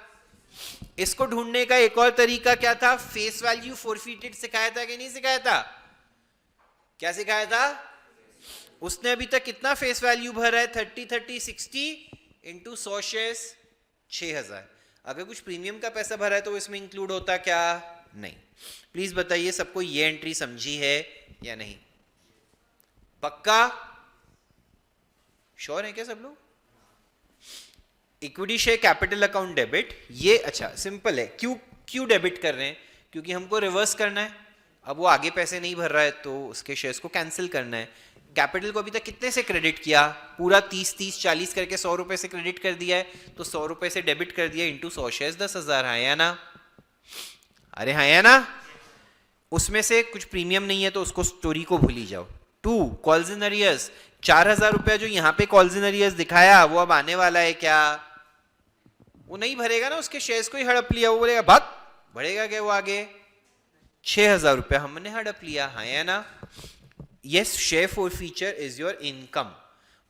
[SPEAKER 1] इसको ढूंढने का एक और तरीका क्या था? फेस वैल्यू फोरफीटेड सिखाया था कि नहीं सिखाया था? क्या सिखाया था? उसने अभी तक कितना फेस वैल्यू भरा है? 30 30 60 इंटू 100 शेयर्स 6000. अगर कुछ प्रीमियम का पैसा भरा है तो इसमें इंक्लूड होता क्या? नहीं. प्लीज बताइए सबको ये एंट्री समझी है या नहीं? पक्का? श्योर है क्या सब लोग? Equity share capital account debit, ये अच्छा सिंपल है. क्यों डेबिट कर रहे हैं? क्योंकि हमको रिवर्स करना है. अब वो आगे पैसे नहीं भर रहा है तो उसके शेयर्स को कैंसिल करना है. कैपिटल को अभी तक कितने से क्रेडिट किया? पूरा 30 30 40 करके 100 रुपए से क्रेडिट कर दिया है. तो 100 रुपए से डेबिट कर दिया इंटू 100 शेयर्स 10,000. हाँ या ना? अरे हाँ या ना? उसमें से कुछ प्रीमियम नहीं है तो उसको स्टोरी को भूल ही जाओ. 2 कॉल्स इन अरियर्स, 4,000 रुपया जो यहाँ पे कॉल्स इन अरियर्स दिखाया वो अब आने वाला है क्या? वो नहीं भरेगा ना, उसके शेयर्स को ही हड़प लिया. वो बोलेगा भाग, बढ़ेगा क्या वो आगे? 6,000 रुपया हमने हड़प लिया. हाँ या ना? Yes, share forfeiture is your income.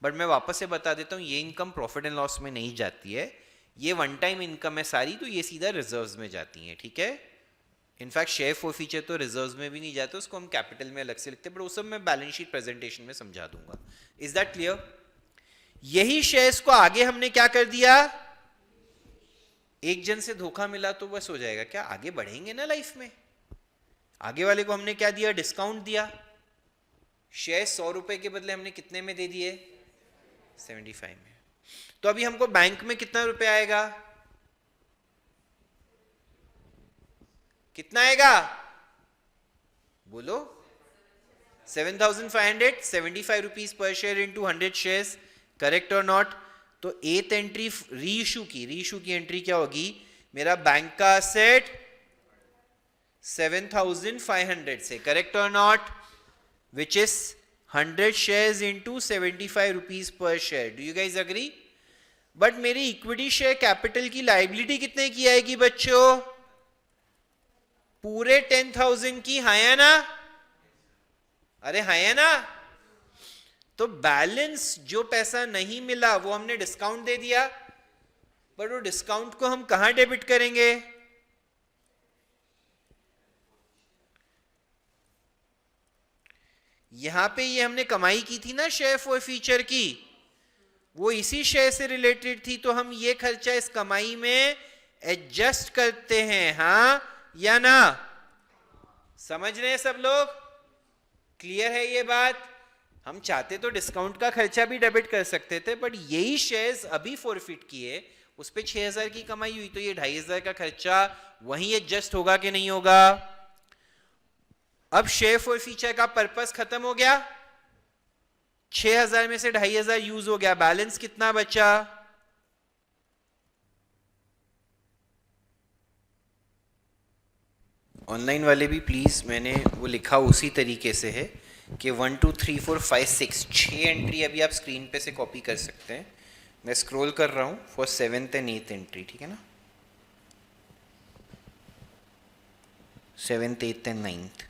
[SPEAKER 1] But मैं वापस से बता देता हूँ, ये इनकम प्रॉफिट एंड लॉस में नहीं जाती है. ये वन टाइम इनकम है सारी, तो ये सीधा रिजर्व्स में जाती है. ठीक है? इनफैक्ट शेयर फोरफीचर तो रिजर्व्स में भी नहीं जाते, उसको हम कैपिटल में अलग से लिखते हैं. बट वो सब मैं बैलेंस शीट प्रेजेंटेशन में समझा दूंगा. Is that clear? यही शेयर्स को आगे हमने क्या कर दिया? एक जन से धोखा मिला तो बस हो जाएगा क्या? आगे बढ़ेंगे ना लाइफ में. आगे वाले को हमने क्या दिया? डिस्काउंट दिया. शेयर 100 रुपए के बदले हमने कितने में दे दिए? 75 में. तो अभी हमको बैंक में कितना रुपए आएगा, कितना आएगा बोलो, 7,575 rupees per share into 100 shares, correct और नॉट। तो एथ एंट्री रीइशू की एंट्री क्या होगी, मेरा बैंक का असेट 7,500 से, करेक्ट और not, which is 100 shares into 75 rupees per share. Do you guys agree? But मेरी इक्विटी शेयर कैपिटल की लाइबिलिटी कितने की आएगी बच्चों, पूरे 10,000 की, है ना, अरे है ना। तो बैलेंस जो पैसा नहीं मिला वो हमने डिस्काउंट दे दिया, पर वो डिस्काउंट को हम कहां डेबिट करेंगे, यहां पे ये हमने कमाई की थी ना शेयर फॉर फीचर की, वो इसी शेयर से रिलेटेड थी, तो हम ये खर्चा इस कमाई में एडजस्ट करते हैं, हाँ या ना, समझ रहे हैं सब लोग, क्लियर है ये बात। हम चाहते तो डिस्काउंट का खर्चा भी डेबिट कर सकते थे, बट यही शेयर्स अभी फॉरफिट किए, उस पे 6,000 की कमाई हुई, तो ये 2,500 का खर्चा वहीं एडजस्ट होगा कि नहीं होगा। अब शेयर फॉर फीचर का पर्पस खत्म हो गया, 6,000 में से 2,500 यूज हो गया, बैलेंस कितना बचा, ऑनलाइन वाले भी प्लीज, मैंने वो लिखा उसी तरीके से है कि 1 2 3 4 5 6 6 एंट्री अभी आप स्क्रीन पे से कॉपी कर सकते हैं। मैं स्क्रॉल कर रहा हूँ for 7th and 8th entry, ठीक है ना, 7th 8th एंड 9th।